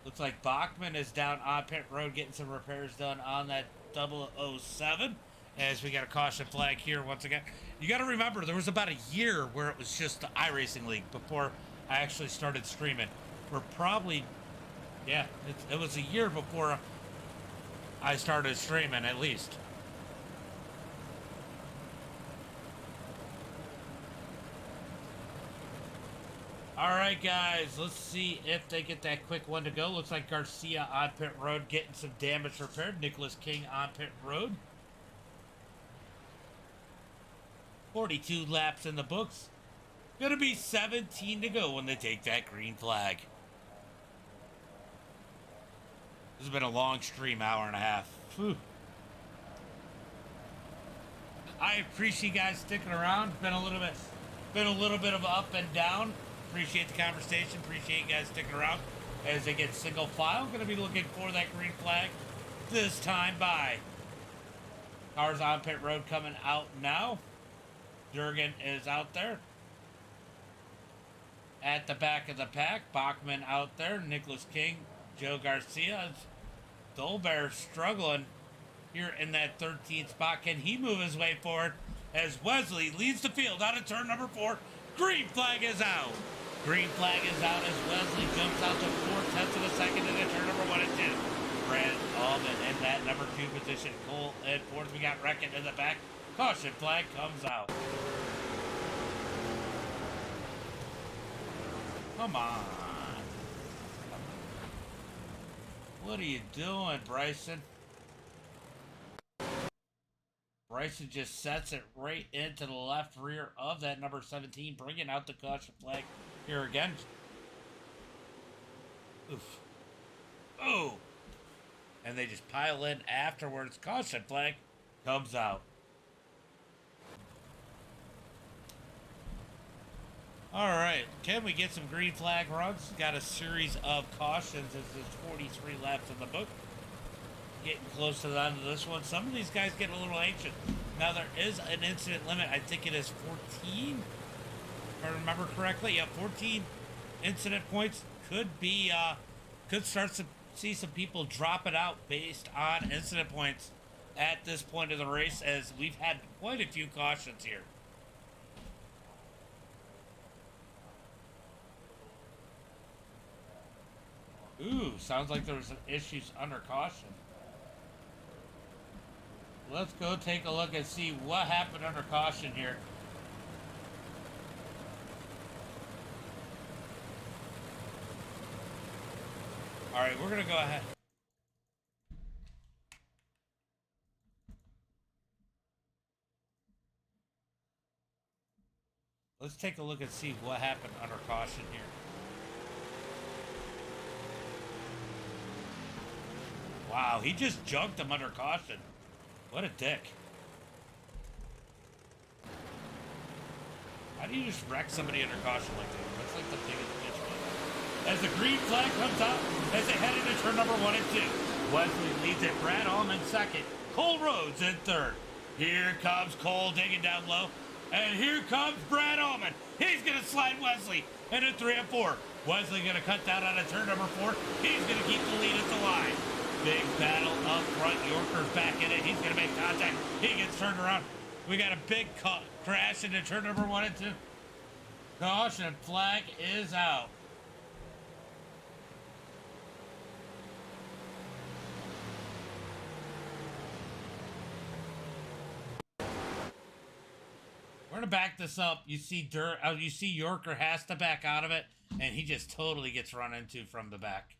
Looks like Bachman is down on pit road getting some repairs done on that 007. As we got a caution flag here once again. You got to remember, there was about a year where it was just the iRacing League before I actually started streaming. We're probably, yeah, it was a year before I started streaming, at least. All right, guys, let's see if they get that quick one to go. Looks like Garcia on pit road getting some damage repaired. Nicholas King on pit road. 42 laps in the books. Gonna be 17 to go when they take that green flag. This has been a long stream, hour and a half. Whew. I appreciate you guys sticking around. Been a little bit of up and down. Appreciate the conversation. Appreciate you guys sticking around as they get single file. Gonna be looking for that green flag this time by. Cars on pit road coming out now. Durgan is out there. At the back of the pack, Bachman out there. Nicholas King, Joe Garcia. Dolbear struggling here in that 13th spot. Can he move his way forward as Wesley leads the field out of turn number 4? Green flag is out. Green flag is out as Wesley jumps out to 4/10 of a second into turn number 1 and 2. Brad Allman in that number 2 position. Cole in 4th. We got Reckon in the back. Caution flag comes out. Come on. What are you doing, Bryson? Bryson just sets it right into the left rear of that number 17, bringing out the caution flag here again. Oof. Oh. and they just pile in afterwards. Caution flag comes out. All right, can we get some green flag runs? Got a series of cautions as there's 43 laps in the book. Getting close to the end of this one. Some of these guys get a little anxious. Now there is an incident limit. I think it is 14, if I remember correctly. Yeah, 14 incident points could be, could start to see some people drop it out based on incident points at this point of the race, as we've had quite a few cautions here. Ooh, sounds like there was some issues under caution. Let's go take a look and see what happened under caution here. All right, we're going to go ahead. Let's take a look and see what happened under caution here. Wow, he just junked him under caution. What a dick. How do you just wreck somebody under caution like that? That's like the biggest bitch. As the green flag comes out, as they head into turn number 1 and 2. Wesley leads it, Brad Allman second. Cole Rhodes in third. Here comes Cole digging down low. And here comes Brad Allman. He's going to slide Wesley into 3 and 4. Wesley going to cut down on a turn number 4. He's going to keep the lead at the line. Big battle up front. Yorker's back in it. He's going to make contact. He gets turned around. We got a big crash into turn number 1 and 2. Caution flag is out. We're going to back this up. You see Yorker has to back out of it, and he just totally gets run into from the back.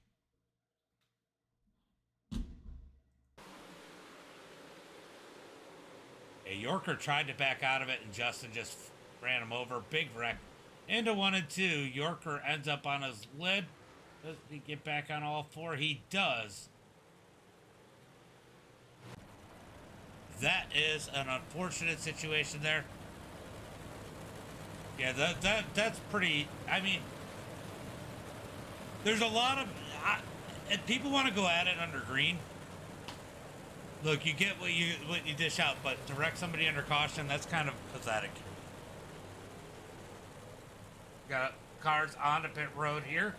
Yorker tried to back out of it, and Justin just ran him over. Big wreck. Into 1 and 2. Yorker ends up on his lid. Does he get back on all 4? He does. That is an unfortunate situation there. Yeah, that's pretty. I mean, there's a lot of if people want to go at it under green. Look, you get what you dish out, but to wreck somebody under caution, that's kind of pathetic. Got cars on the pit road here.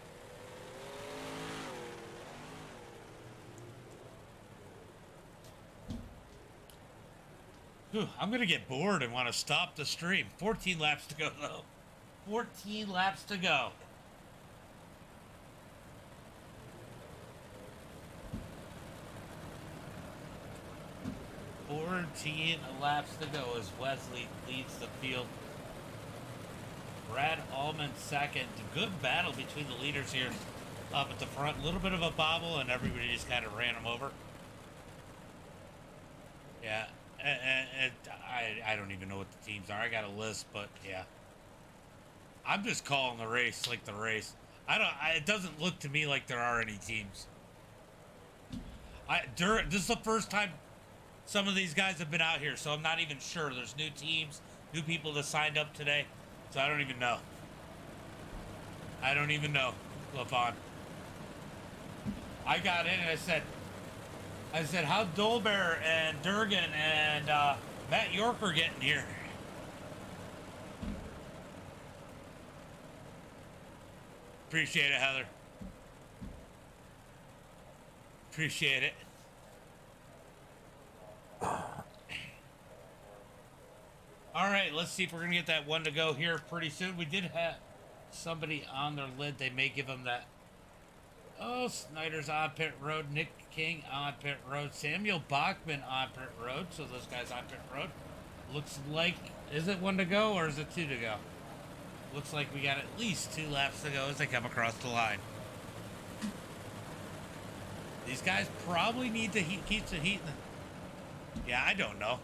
Whew, I'm gonna get bored and want to stop the stream. 14 laps to go, though. 14 laps to go. 14 laps to go as Wesley leads the field. Brad Allman second. Good battle between the leaders here up at the front. A little bit of a bobble, and everybody just kind of ran him over. Yeah, and I don't even know what the teams are. I got a list, but yeah. I'm just calling the race like the race. It doesn't look to me like there are any teams. This is the first time some of these guys have been out here, so I'm not even sure. There's new teams, new people that signed up today, so I don't even know. I don't even know, LaFon. I got in and I said, how Dolbear and Durgan and Matt Yorker getting here? Appreciate it, Heather. Appreciate it. All right, let's see if we're gonna get that one to go here pretty soon. We did have somebody on their lid. They may give them that. Oh, Snyder's on pit road. Nick King on pit road. Samuel Bachman on pit road. So those guys on pit road. Looks like, is it one to go or is it two to go? Looks like we got at least 2 laps to go as they come across the line. These guys probably need to keep the heat. Yeah, I don't know.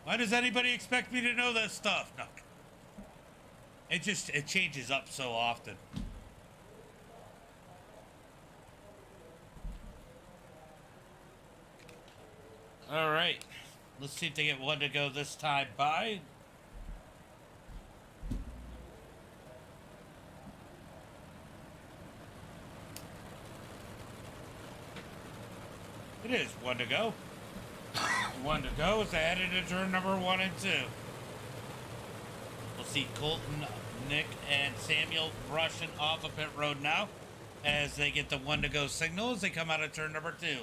Why does anybody expect me to know that stuff? No. It changes up so often. All right. Let's see if they get one to go this time by. It is one to go. One to go is added to turn number 1 and 2. We'll see Colton, Nick, and Samuel rushing off of pit road now as they get the one to go signal as they come out of turn number 2.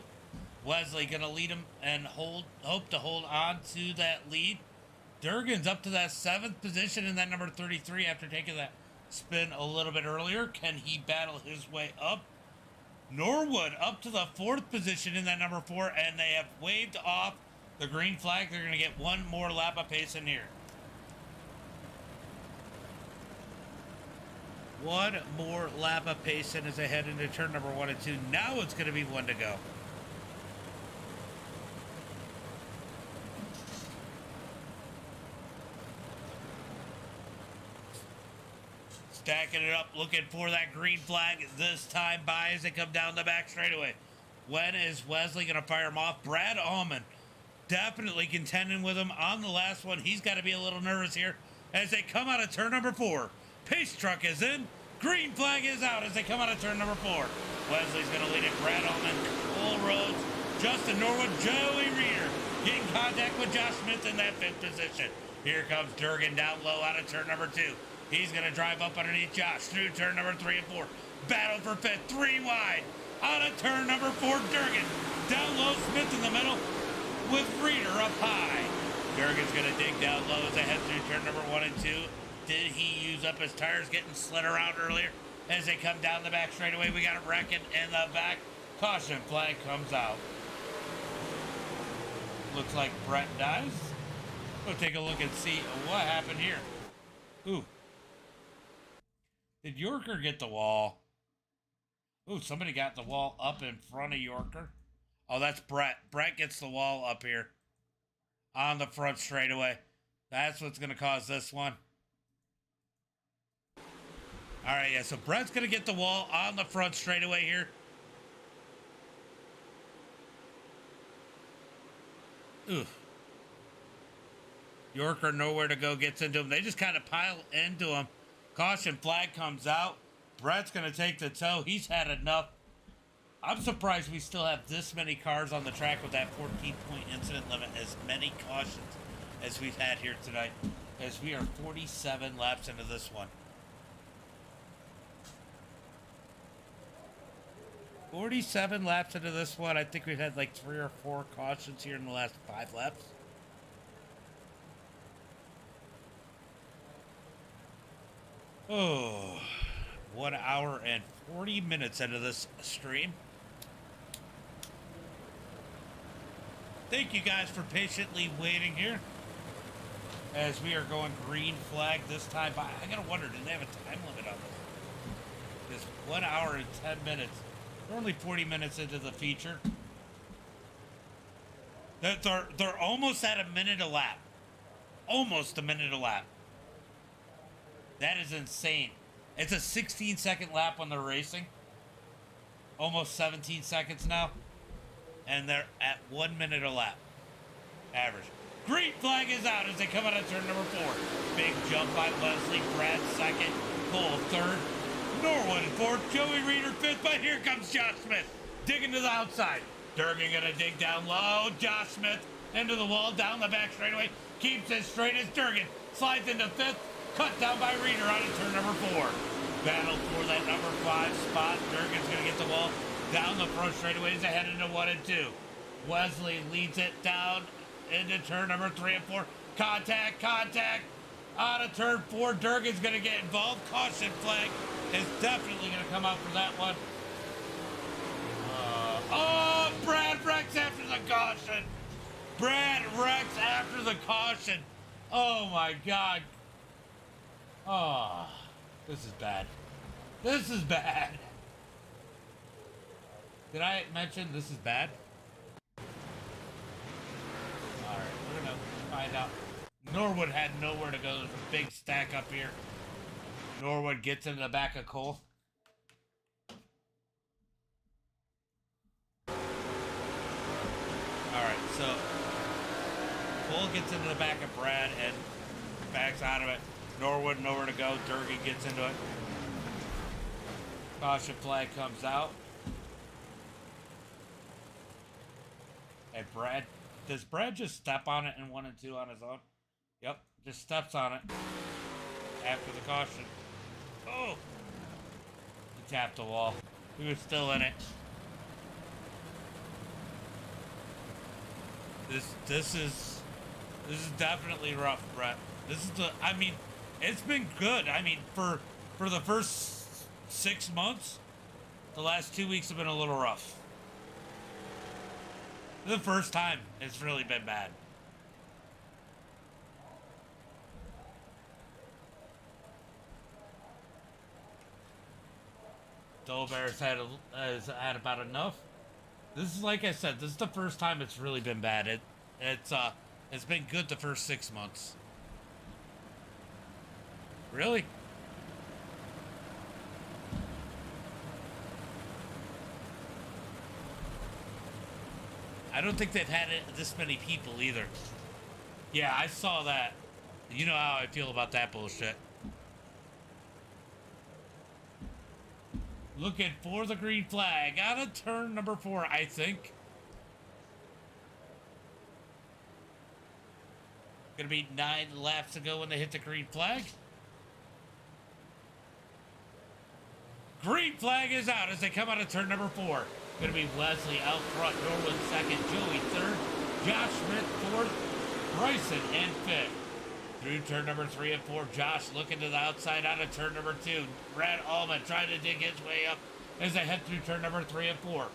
Wesley gonna lead him and hope to hold on to that lead. Durgan's up to that 7th position in that number 33 after taking that spin a little bit earlier. Can he battle his way up? Norwood up to the 4th position in that number 4, and they have waved off the green flag. They're going to get one more lap of pace in here. One more lap of pace in as they head into turn number 1 and 2. Now it's going to be one to go. Stacking it up, looking for that green flag this time by as they come down the back straightaway. When is Wesley going to fire him off? Brad Allman definitely contending with him on the last one. He's got to be a little nervous here as they come out of turn number 4. Pace truck is in. Green flag is out as they come out of turn number 4. Wesley's going to lead it. Brad Allman, Cole Rhodes, Justin Norwood, Joey Reeder getting contact with Josh Smith in that 5th position. Here comes Durgan down low out of turn number 2. He's going to drive up underneath Josh through turn number 3 and 4. Battle for 5th, 3 wide. Out of turn number 4, Durgan. Down low, Smith in the middle with Reeder up high. Durgan's going to dig down low as they head through turn number 1 and 2. Did he use up his tires getting slid around earlier? As they come down the back straightaway, we got a wrecking in the back. Caution flag comes out. Looks like Brett dies. We'll take a look and see what happened here. Ooh. Did Yorker get the wall? Ooh, somebody got the wall up in front of Yorker. Oh, that's Brett. Brett gets the wall up here on the front straightaway. That's what's going to cause this one. All right, yeah, so Brett's going to get the wall on the front straightaway here. Ooh. Yorker nowhere to go, gets into him. They just kind of pile into him. Caution flag comes out. Brett's going to take the tow. He's had enough. I'm surprised we still have this many cars on the track with that 14-point incident limit, as many cautions as we've had here tonight, as we are 47 laps into this one. 47 laps into this one. I think we've had like 3 or 4 cautions here in the last 5 laps. Oh, 1 hour and 40 minutes into this stream. Thank you guys for patiently waiting here as we are going green flag this time. I gotta wonder, do they have a time limit on this? It's 1 hour and 10 minutes. We're only 40 minutes into the feature. They're almost at a minute a lap. Almost a minute a lap. That is insane. It's a 16-second lap when they're racing. Almost 17 seconds now. And they're at 1 minute a lap. Average. Green flag is out as they come out of turn number 4. Big jump by Wesley. Brad second. Cole third. Norwood fourth. Joey Reeder fifth. But here comes Josh Smith. Digging to the outside. Durgan gonna dig down low. Josh Smith into the wall. Down the back straightaway. Keeps it straight as Durgan. Slides into 5th. Cut down by Reeder on turn number 4. Battle for that number 5 spot. Durgan's going to get the wall down the front straightaways ahead into 1 and 2. Wesley leads it down into turn number 3 and 4. Contact. Out of turn 4. Durgan's going to get involved. Caution flag is definitely going to come out for that one. Brad wrecks after the caution. Brad wrecks after the caution. Oh, my God. Oh, this is bad. This is bad. Did I mention this is bad? Alright, we're gonna find out. Norwood had nowhere to go. There's a big stack up here. Norwood gets into the back of Cole. Alright, So Bull gets into the back of Brad and backs out of it. Norwood nowhere to go. Durgan gets into it. Caution flag comes out. And Brad, does Brad just step on it in 1 and 2 on his own? Yep, just steps on it after the caution. Oh! He tapped the wall. He was still in it. This is definitely rough, Brett. This is I mean, it's been good. I mean, for the first 6 months, the last 2 weeks have been a little rough. The first time it's really been bad. Dolbear's has had about enough. This is, like I said, this is the first time it's really been bad. It's been good the first 6 months. Really? I don't think they've had this many people either. Yeah, I saw that. You know how I feel about that bullshit. Looking for the green flag out of turn number 4, I think. Gonna be 9 laps to go when they hit the green flag. Green flag is out as they come out of turn number 4. Gonna be Wesley out front, Norwood second, Joey third, Josh Smith fourth, Bryson in fifth. Through turn number 3 and 4, Josh looking to the outside out of turn number 2. Brad Allman trying to dig his way up as they head through turn number 3 and 4.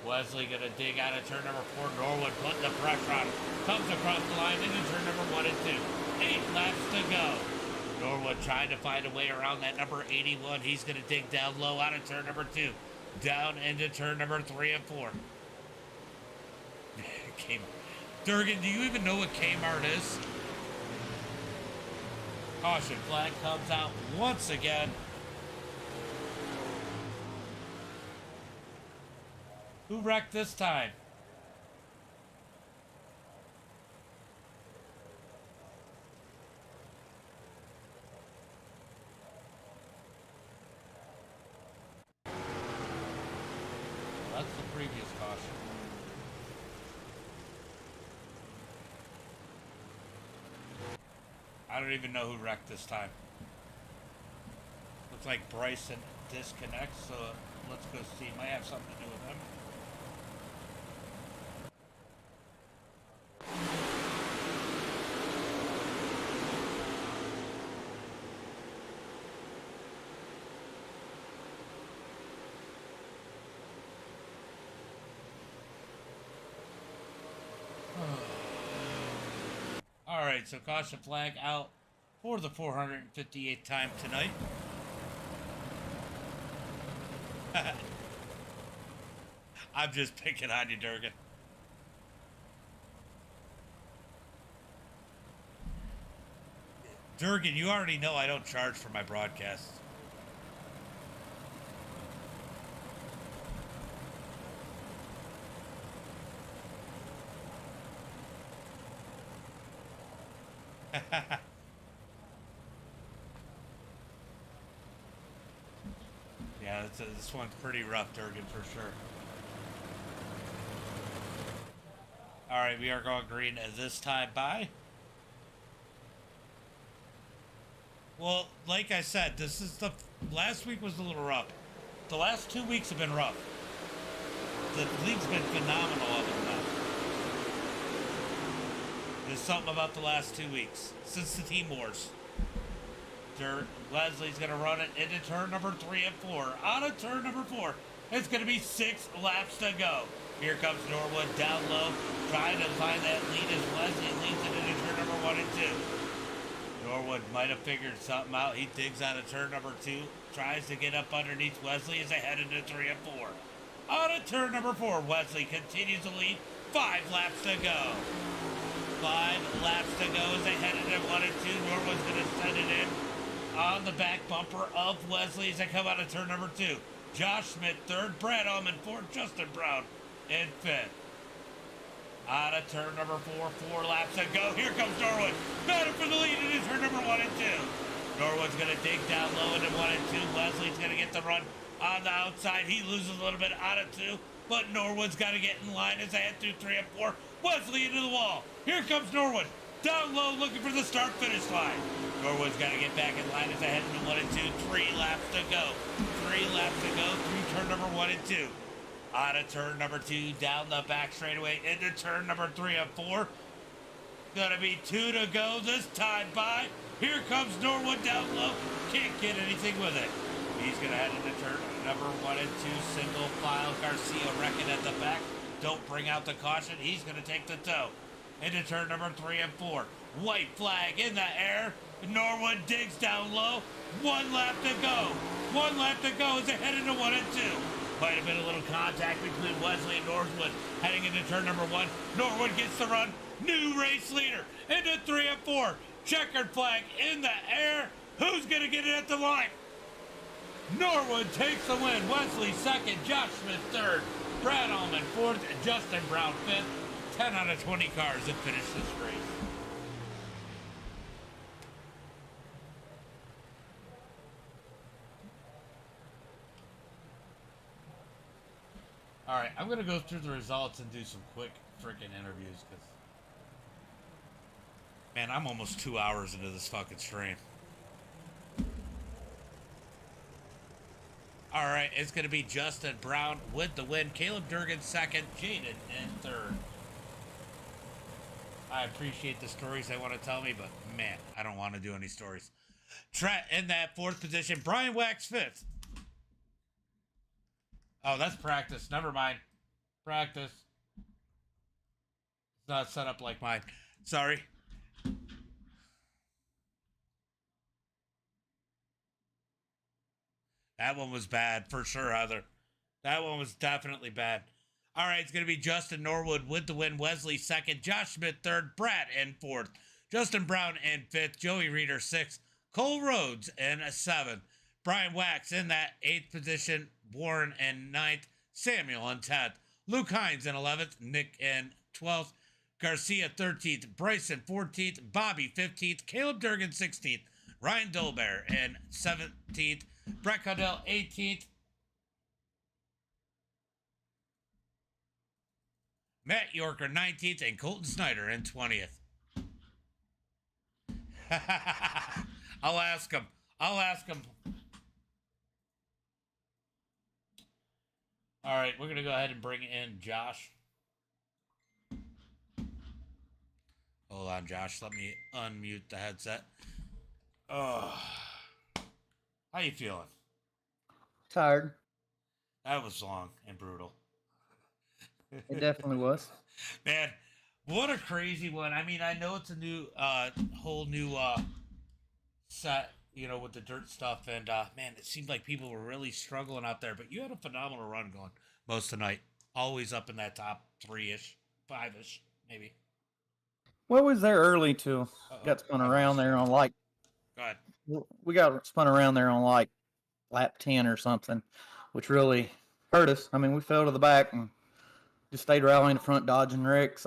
Wesley gonna dig out of turn number 4. Norwood putting the pressure on him. Comes across the line into turn number 1 and 2. 8 laps to go. Norwood trying to find a way around that number 81. He's gonna dig down low out of turn number 2. Down into turn number 3 and 4. Durgan, do you even know what Kmart is? Caution flag comes out once again. Who wrecked this time? That's the previous caution. I don't even know who wrecked this time. Looks like Bryson disconnects, so let's go see. Might have something to do with him. Alright, so caution flag out for the 458th time tonight. I'm just picking on you, Durgan. Durgan, you already know I don't charge for my broadcasts. Yeah, this one's pretty rough, Durgan, for sure. Alright, we are going green at this time. Bye. Well, like I said, this is the... Last week was a little rough. The last 2 weeks have been rough. The league's been phenomenal other than that. There's something about the last 2 weeks. Since the Team Wars. Leslie's going to run it into turn number 3 and 4. Out of turn number 4. It's going to be 6 laps to go. Here comes Norwood down low. Trying to find that lead as Wesley leads it into turn number 1 and 2. Norwood might have figured something out. He digs out of turn number 2. Tries to get up underneath Wesley as they head into 3 and 4. Out of turn number 4. Wesley continues to lead. 5 laps to go. 5 laps to go as they head into 1 and 2. Norwood's going to send it in on the back bumper of Wesley as they come out of turn number 2. Josh Smith third, Brad Ullman fourth, Justin Brown in fifth. Out of turn number 4, 4 laps to go. Here comes Norwood. Battle for the lead. It is turn number 1 and 2. Norwood's going to dig down low into 1 and 2. Wesley's going to get the run on the outside. He loses a little bit out of 2, but Norwood's got to get in line as they head through 3 and 4. Wesley into the wall. Here comes Norwood. Down low looking for the start-finish line. Norwood's got to get back in line as they head into 1 and 2. 3 laps to go. 3 laps to go through turn number 1 and 2. Out of turn number 2, down the back straightaway into turn number 3 and 4. Gonna be 2 to go this time by. Here comes Norwood down low. Can't get anything with it. He's gonna head into turn number 1 and 2, single file. Garcia wrecking at the back. Don't bring out the caution. He's gonna take the tow. Into turn number 3 and 4. White flag in the air. Norwood digs down low. 1 lap to go. 1 lap to go as they head into 1 and 2. Might have been a little contact between Wesley and Norwood heading into turn number 1. Norwood gets the run. New race leader into 3 and 4. Checkered flag in the air. Who's going to get it at the line? Norwood takes the win. Wesley second. Josh Smith third. Brad Allman fourth. And Justin Brown fifth. 10 out of 20 cars that finished this race. All right, I'm going to go through the results and do some quick freaking interviews because, man, I'm almost 2 hours into this fucking stream. All right, it's going to be Justin Brown with the win. Caleb Durgan second. Jaden in third. I appreciate the stories they want to tell me, but, man, I don't want to do any stories. Trent in that fourth position. Brian Wax fifth. Oh, that's practice. Never mind. Practice. It's not set up like mine. Sorry. That one was bad for sure, Heather. That one was definitely bad. All right, it's going to be Justin Norwood with the win. Wesley second. Josh Smith third. Brad in fourth. Justin Brown in fifth. Joey Reeder sixth. Cole Rhodes in seventh. Brian Wax in that 8th position. Warren in 9th. Samuel in 10th. Luke Hines in 11th. Nick in 12th. Garcia 13th. Bryson 14th. Bobby 15th. Caleb Durgan 16th. Ryan Dolbear in 17th. Brett Caudell 18th. Matt Yorker 19th. And Colton Snyder in 20th. I'll ask him. All right, we're going to go ahead and bring in Josh. Hold on, Josh. Let me unmute the headset. Oh, how you feeling? Tired. That was long and brutal. It definitely was. Man, what a crazy one. I mean, I know it's a new, whole new set, you know, with the dirt stuff. And, man, it seemed like people were really struggling out there. But you had a phenomenal run going most of the night. Always up in that top 3-ish, 5-ish, maybe. Well, we was there early too. Got spun around there on like. Go ahead. We got spun around there on like lap 10 or something, which really hurt us. I mean, we fell to the back and just stayed rallying the front, dodging wrecks.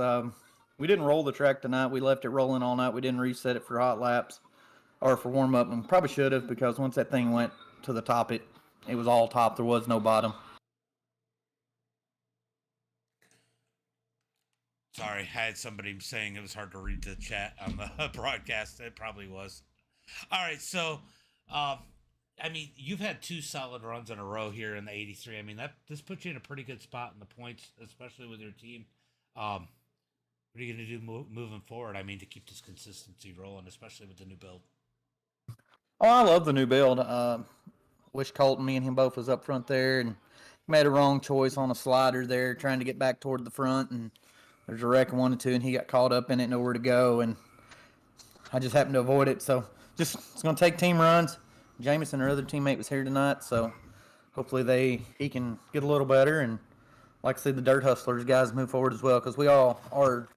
We didn't roll the track tonight. We left it rolling all night. We didn't reset it for hot laps or for warm up, and probably should have, because once that thing went to the top, it was all top. There was no bottom. Sorry, I had somebody saying it was hard to read the chat on the broadcast. It probably was. All right, so, I mean, you've had 2 solid runs in a row here in the 83. I mean, this puts you in a pretty good spot in the points, especially with your team. What are you going to do moving forward? I mean, to keep this consistency rolling, especially with the new build. Oh, I love the new build. Wish Colton, me and him both was up front there, and made a wrong choice on a slider there, trying to get back toward the front, and there's a wreck in 1 and 2, and he got caught up in it, nowhere to go, and I just happened to avoid it. So just it's going to take team runs. Jameson, our other teammate, was here tonight, so hopefully he can get a little better, and like I said, the Dirt Hustlers guys move forward as well, because we all are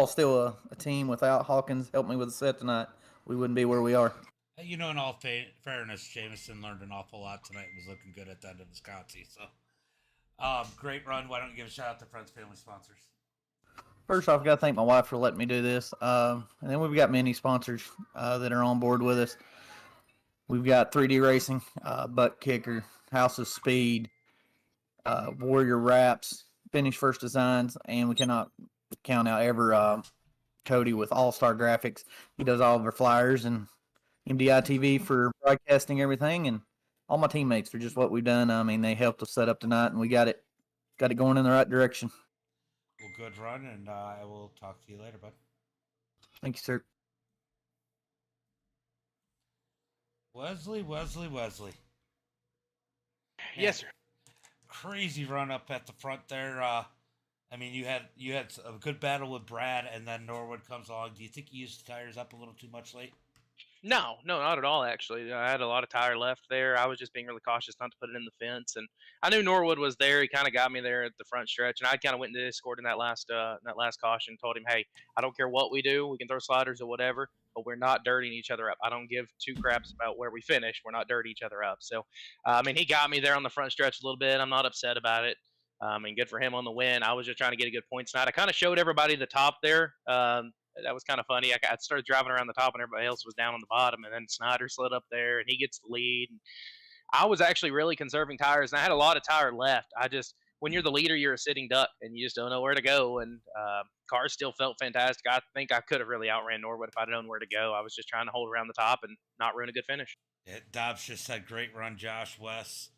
still a team. Without Hawkins helping me with the set tonight, we wouldn't be where we are. You know, in all fairness, Jameson learned an awful lot tonight and was looking good at the end of Wisconsin. So, great run. Why don't you give a shout out to friends, family, sponsors? First off, I got to thank my wife for letting me do this. And then we've got many sponsors that are on board with us. We've got 3D Racing, Butt Kicker, House of Speed, Warrior Wraps, Finish First Designs, and we cannot count out ever Cody with All Star Graphics. He does all of our flyers, and MDiTV for broadcasting everything, and all my teammates for just what we've done. I mean, they helped us set up tonight, and we got it going in the right direction. Well, good run, and I will talk to you later, bud. Thank you, sir. Wesley. Yes, sir. Crazy run up at the front there. I mean, you had a good battle with Brad, and then Norwood comes along. Do you think you used the tires up a little too much late? No, not at all. Actually, I had a lot of tire left there. I was just being really cautious not to put it in the fence, and I knew Norwood was there. He kind of got me there at the front stretch, and I kind of went into scored in that last caution. Told him, hey, I don't care what we do. We can throw sliders or whatever, but we're not dirtying each other up. I don't give two craps about where we finish. We're not dirtying each other up. So, I mean, he got me there on the front stretch a little bit. I'm not upset about it. And good for him on the win. I was just trying to get a good points tonight. I kind of showed everybody the top there. That was kind of funny. I started driving around the top, and everybody else was down on the bottom. And then Snyder slid up there, and he gets the lead. And I was actually really conserving tires, and I had a lot of tire left. When you're the leader, you're a sitting duck, and you just don't know where to go. And cars still felt fantastic. I think I could have really outran Norwood if I'd known where to go. I was just trying to hold around the top and not ruin a good finish. Yeah, Dobbs just said, "Great run, Josh West."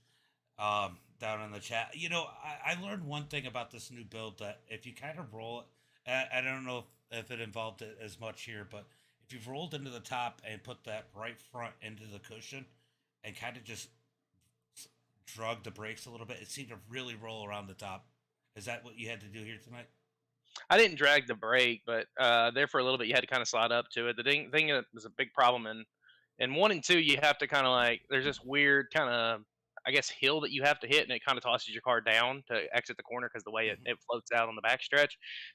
Down in the chat. You know, I learned one thing about this new build, that if you kind of roll it, I don't know if it involved it as much here, but if you've rolled into the top and put that right front into the cushion and kind of just drug the brakes a little bit, it seemed to really roll around the top. Is that what you had to do here tonight? I didn't drag the brake, but there for a little bit, you had to kind of slide up to it. The thing that was a big problem in 1 and 2, you have to kind of like, there's this weird kind of, I guess, hill that you have to hit, and it kind of tosses your car down to exit the corner because the way it floats out on the backstretch.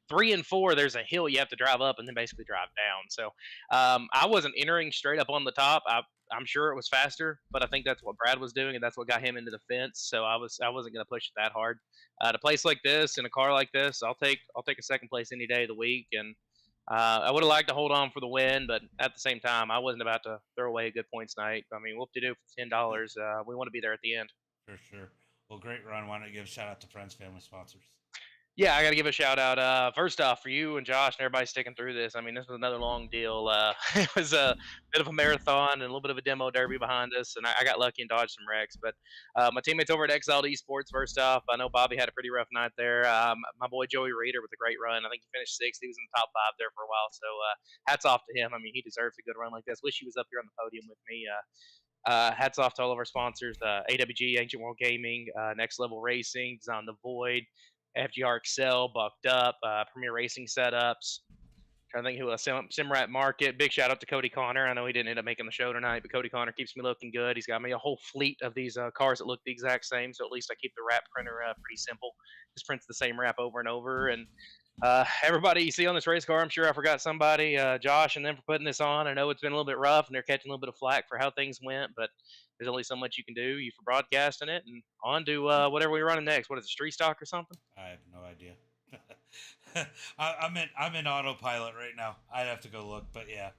3 and 4, there's a hill you have to drive up and then basically drive down. So I wasn't entering straight up on the top. I'm sure it was faster, but I think that's what Brad was doing, and that's what got him into the fence. So I wasn't going to push it that hard. At a place like this, in a car like this, I'll take a second place any day of the week, and I would have liked to hold on for the win, but at the same time, I wasn't about to throw away a good points night. I mean, whoop-de-doo for $10. We want to be there at the end. For sure. Well, great run. Why don't you give a shout out to friends, family, sponsors? Yeah, I got to give a shout out. First off, for you and Josh and everybody sticking through this. I mean, this was another long deal. It was a bit of a marathon and a little bit of a demo derby behind us, and I got lucky and dodged some wrecks. But my teammates over at Exiled Esports, first off, I know Bobby had a pretty rough night there. My boy Joey Reeder with a great run. I think he finished sixth. He was in the top 5 there for a while. So hats off to him. I mean, he deserves a good run like this. Wish he was up here on the podium with me. Hats off to all of our sponsors, AWG, Ancient World Gaming, Next Level Racing, Design the Void, FGR Excel, Bucked Up, Premier Racing Setups. Trying to think who else. Simrat Market. Big shout out to Cody Connor. I know he didn't end up making the show tonight, but Cody Connor keeps me looking good. He's got me a whole fleet of these cars that look the exact same, so at least I keep the wrap printer pretty simple. Just prints the same wrap over and over. And everybody you see on this race car, I'm sure I forgot somebody. Josh and them for putting this on. I know it's been a little bit rough, and they're catching a little bit of flack for how things went, but there's only so much you can do. You for broadcasting it, and on to whatever we're running next. What is it, street stock or something? I have no idea. I'm in autopilot right now. I'd have to go look, but yeah,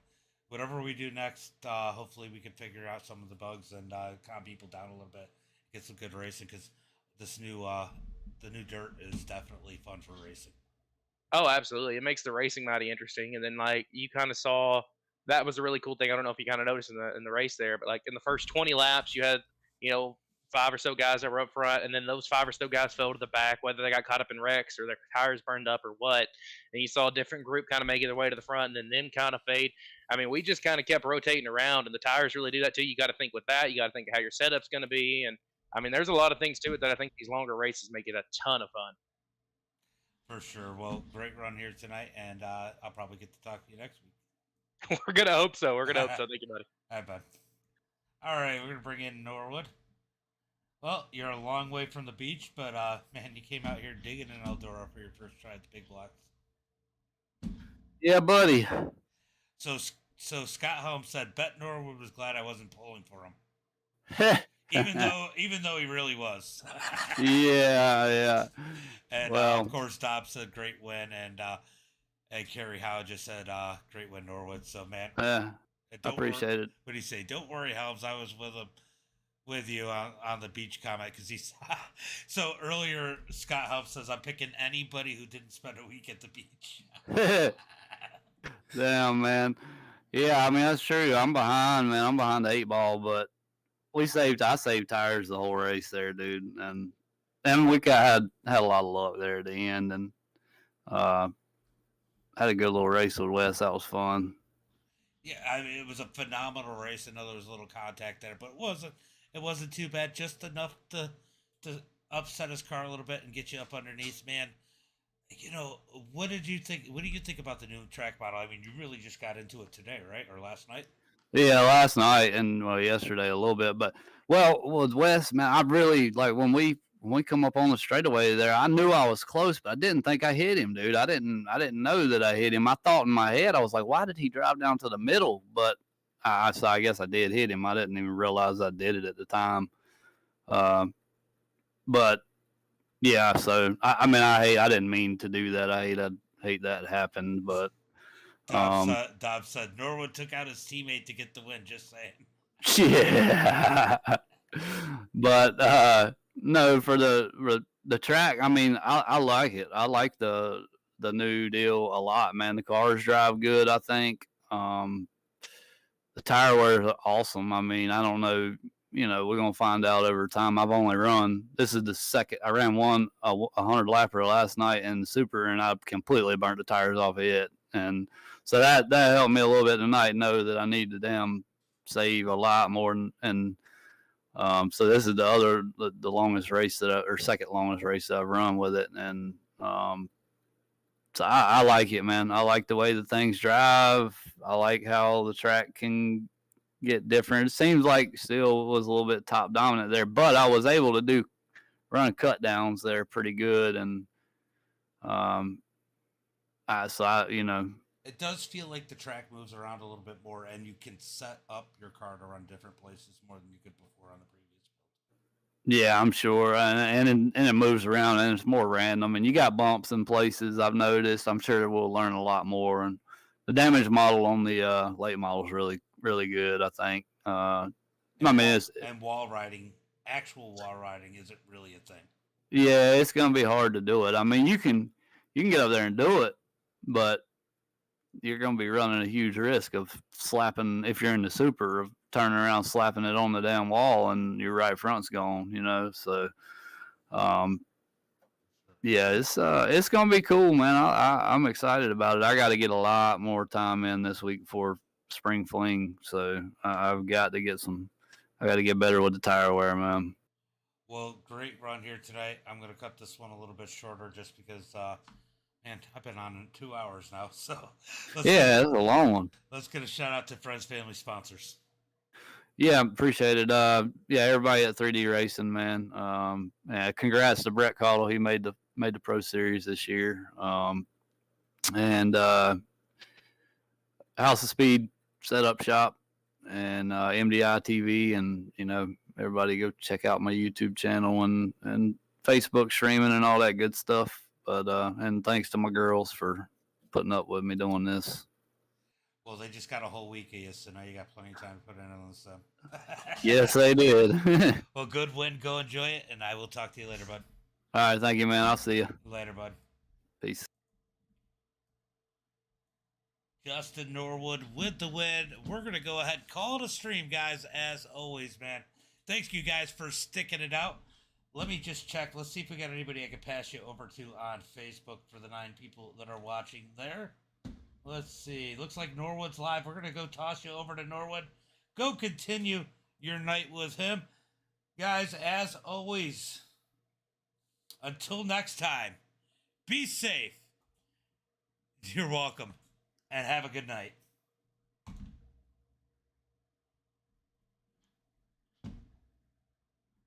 whatever we do next, hopefully we can figure out some of the bugs and calm people down a little bit, get some good racing, because this the new dirt is definitely fun for racing. Oh, absolutely. It makes the racing mighty interesting. And then, like, you kind of saw that was a really cool thing. I don't know if you kind of noticed in the race there, but like in the first 20 laps, you had 5 or so guys that were up front, and then those 5 or so guys fell to the back, whether they got caught up in wrecks or their tires burned up or what. And you saw a different group kind of making their way to the front, and then them kind of fade. I mean, we just kind of kept rotating around, and the tires really do that too. You got to think with that. You got to think how your setup's going to be, and I mean, there's a lot of things to it that I think these longer races make it a ton of fun. For sure. Well, great run here tonight, and I'll probably get to talk to you next week. We're going to hope so. We're going to hope so. Thank you, buddy. All right, bud. All right, we're going to bring in Norwood. Well, you're a long way from the beach, but, man, you came out here digging in Eldora for your first try at the big blocks. Yeah, buddy. So Scott Holmes said, bet Norwood was glad I wasn't pulling for him. even though he really was. Yeah. And well, of course, Dobbs said great win, and And Kerry Howe just said, great win, Norwood. So, man, Yeah, I don't appreciate it. What do you say? Don't worry, Helms. I was with you on the beach comment because he's so earlier. Scott Helms says, I'm picking anybody who didn't spend a week at the beach. Damn, man. Yeah, I mean that's true. I'm behind, man. I'm behind the 8 ball, but I saved tires the whole race there, dude, and we had a lot of luck there at the end, and uh, had a good little race with Wes. That was fun. Yeah, I mean it was a phenomenal race. I know there was a little contact there, but it wasn't too bad. Just enough to upset his car a little bit and get you up underneath, man. What did you think? What do you think about the new track model? I mean, you really just got into it today, right, or last night? Yeah, last night and well yesterday a little bit, but with Wes, man, I really like when we come up on the straightaway there. I knew I was close, but I didn't think I hit him, dude. I didn't know that I hit him. I thought in my head I was like, why did he drive down to the middle? But so I guess I did hit him. I didn't even realize I did it at the time. Um, but yeah, so I mean, I didn't mean to do that. I hate that happened, but Dob said Norwood took out his teammate to get the win. Just saying. yeah. But no, for the track, I mean, I like it. I like the new deal a lot, man. The cars drive good, I think. The tire wear is awesome. I mean, I don't know. We're gonna find out over time. I've only run. This is the second. I ran a 100 lapper last night in the super, and I completely burnt the tires off of it. And so that helped me a little bit tonight. Know that I need to damn save a lot more, and so this is the longest race or second longest race that I've run with it, and so I like it, man. I like the way the things drive. I like how the track can get different. It seems like still was a little bit top dominant there, but I was able to run cut downs there pretty good, and It does feel like the track moves around a little bit more, and you can set up your car to run different places more than you could before on the previous build. yeah, I'm sure, and it moves around and it's more random, and you got bumps in places. I've noticed. I'm sure we'll learn a lot more, and the damage model on the late model is really really good. I think. And wall riding, actual wall riding, isn't really a thing. Yeah, it's gonna be hard to do it. I mean, you can get up there and do it, but you're gonna be running a huge risk of slapping if you're in the super of turning around slapping it on the damn wall and your right front's gone. So um, yeah, it's gonna be cool, man. I'm excited about it. I got to get a lot more time in this week before spring fling, so I've got to get some. I got to get better with the tire wear, man. Well, great run here tonight. I'm going to cut this one a little bit shorter just because, man, I've been on 2 hours now. So Yeah, it's a long one. Let's get a shout out to friends, family, sponsors. Yeah, appreciate it. Yeah, everybody at 3D Racing, man. Yeah, congrats to Brett Cottle. He made the Pro Series this year. And House of Speed Setup Shop and MDiTV, and everybody go check out my YouTube channel and Facebook streaming and all that good stuff. But and thanks to my girls for putting up with me doing this. Well, they just got a whole week of you, so now you got plenty of time to put in on this stuff. Yes, they did. Well, good win. Go enjoy it, and I will talk to you later, bud. All right, thank you, man. I'll see you Later, bud. Peace. Justin Norwood with the win. We're going to go ahead and call it a stream, guys, as always, man. Thanks, you guys, for sticking it out. Let me just check. Let's see if we got anybody I can pass you over to on Facebook for the 9 people that are watching there. Let's see. Looks like Norwood's live. We're going to go toss you over to Norwood. Go continue your night with him. Guys, as always, until next time, be safe. You're welcome. And have a good night.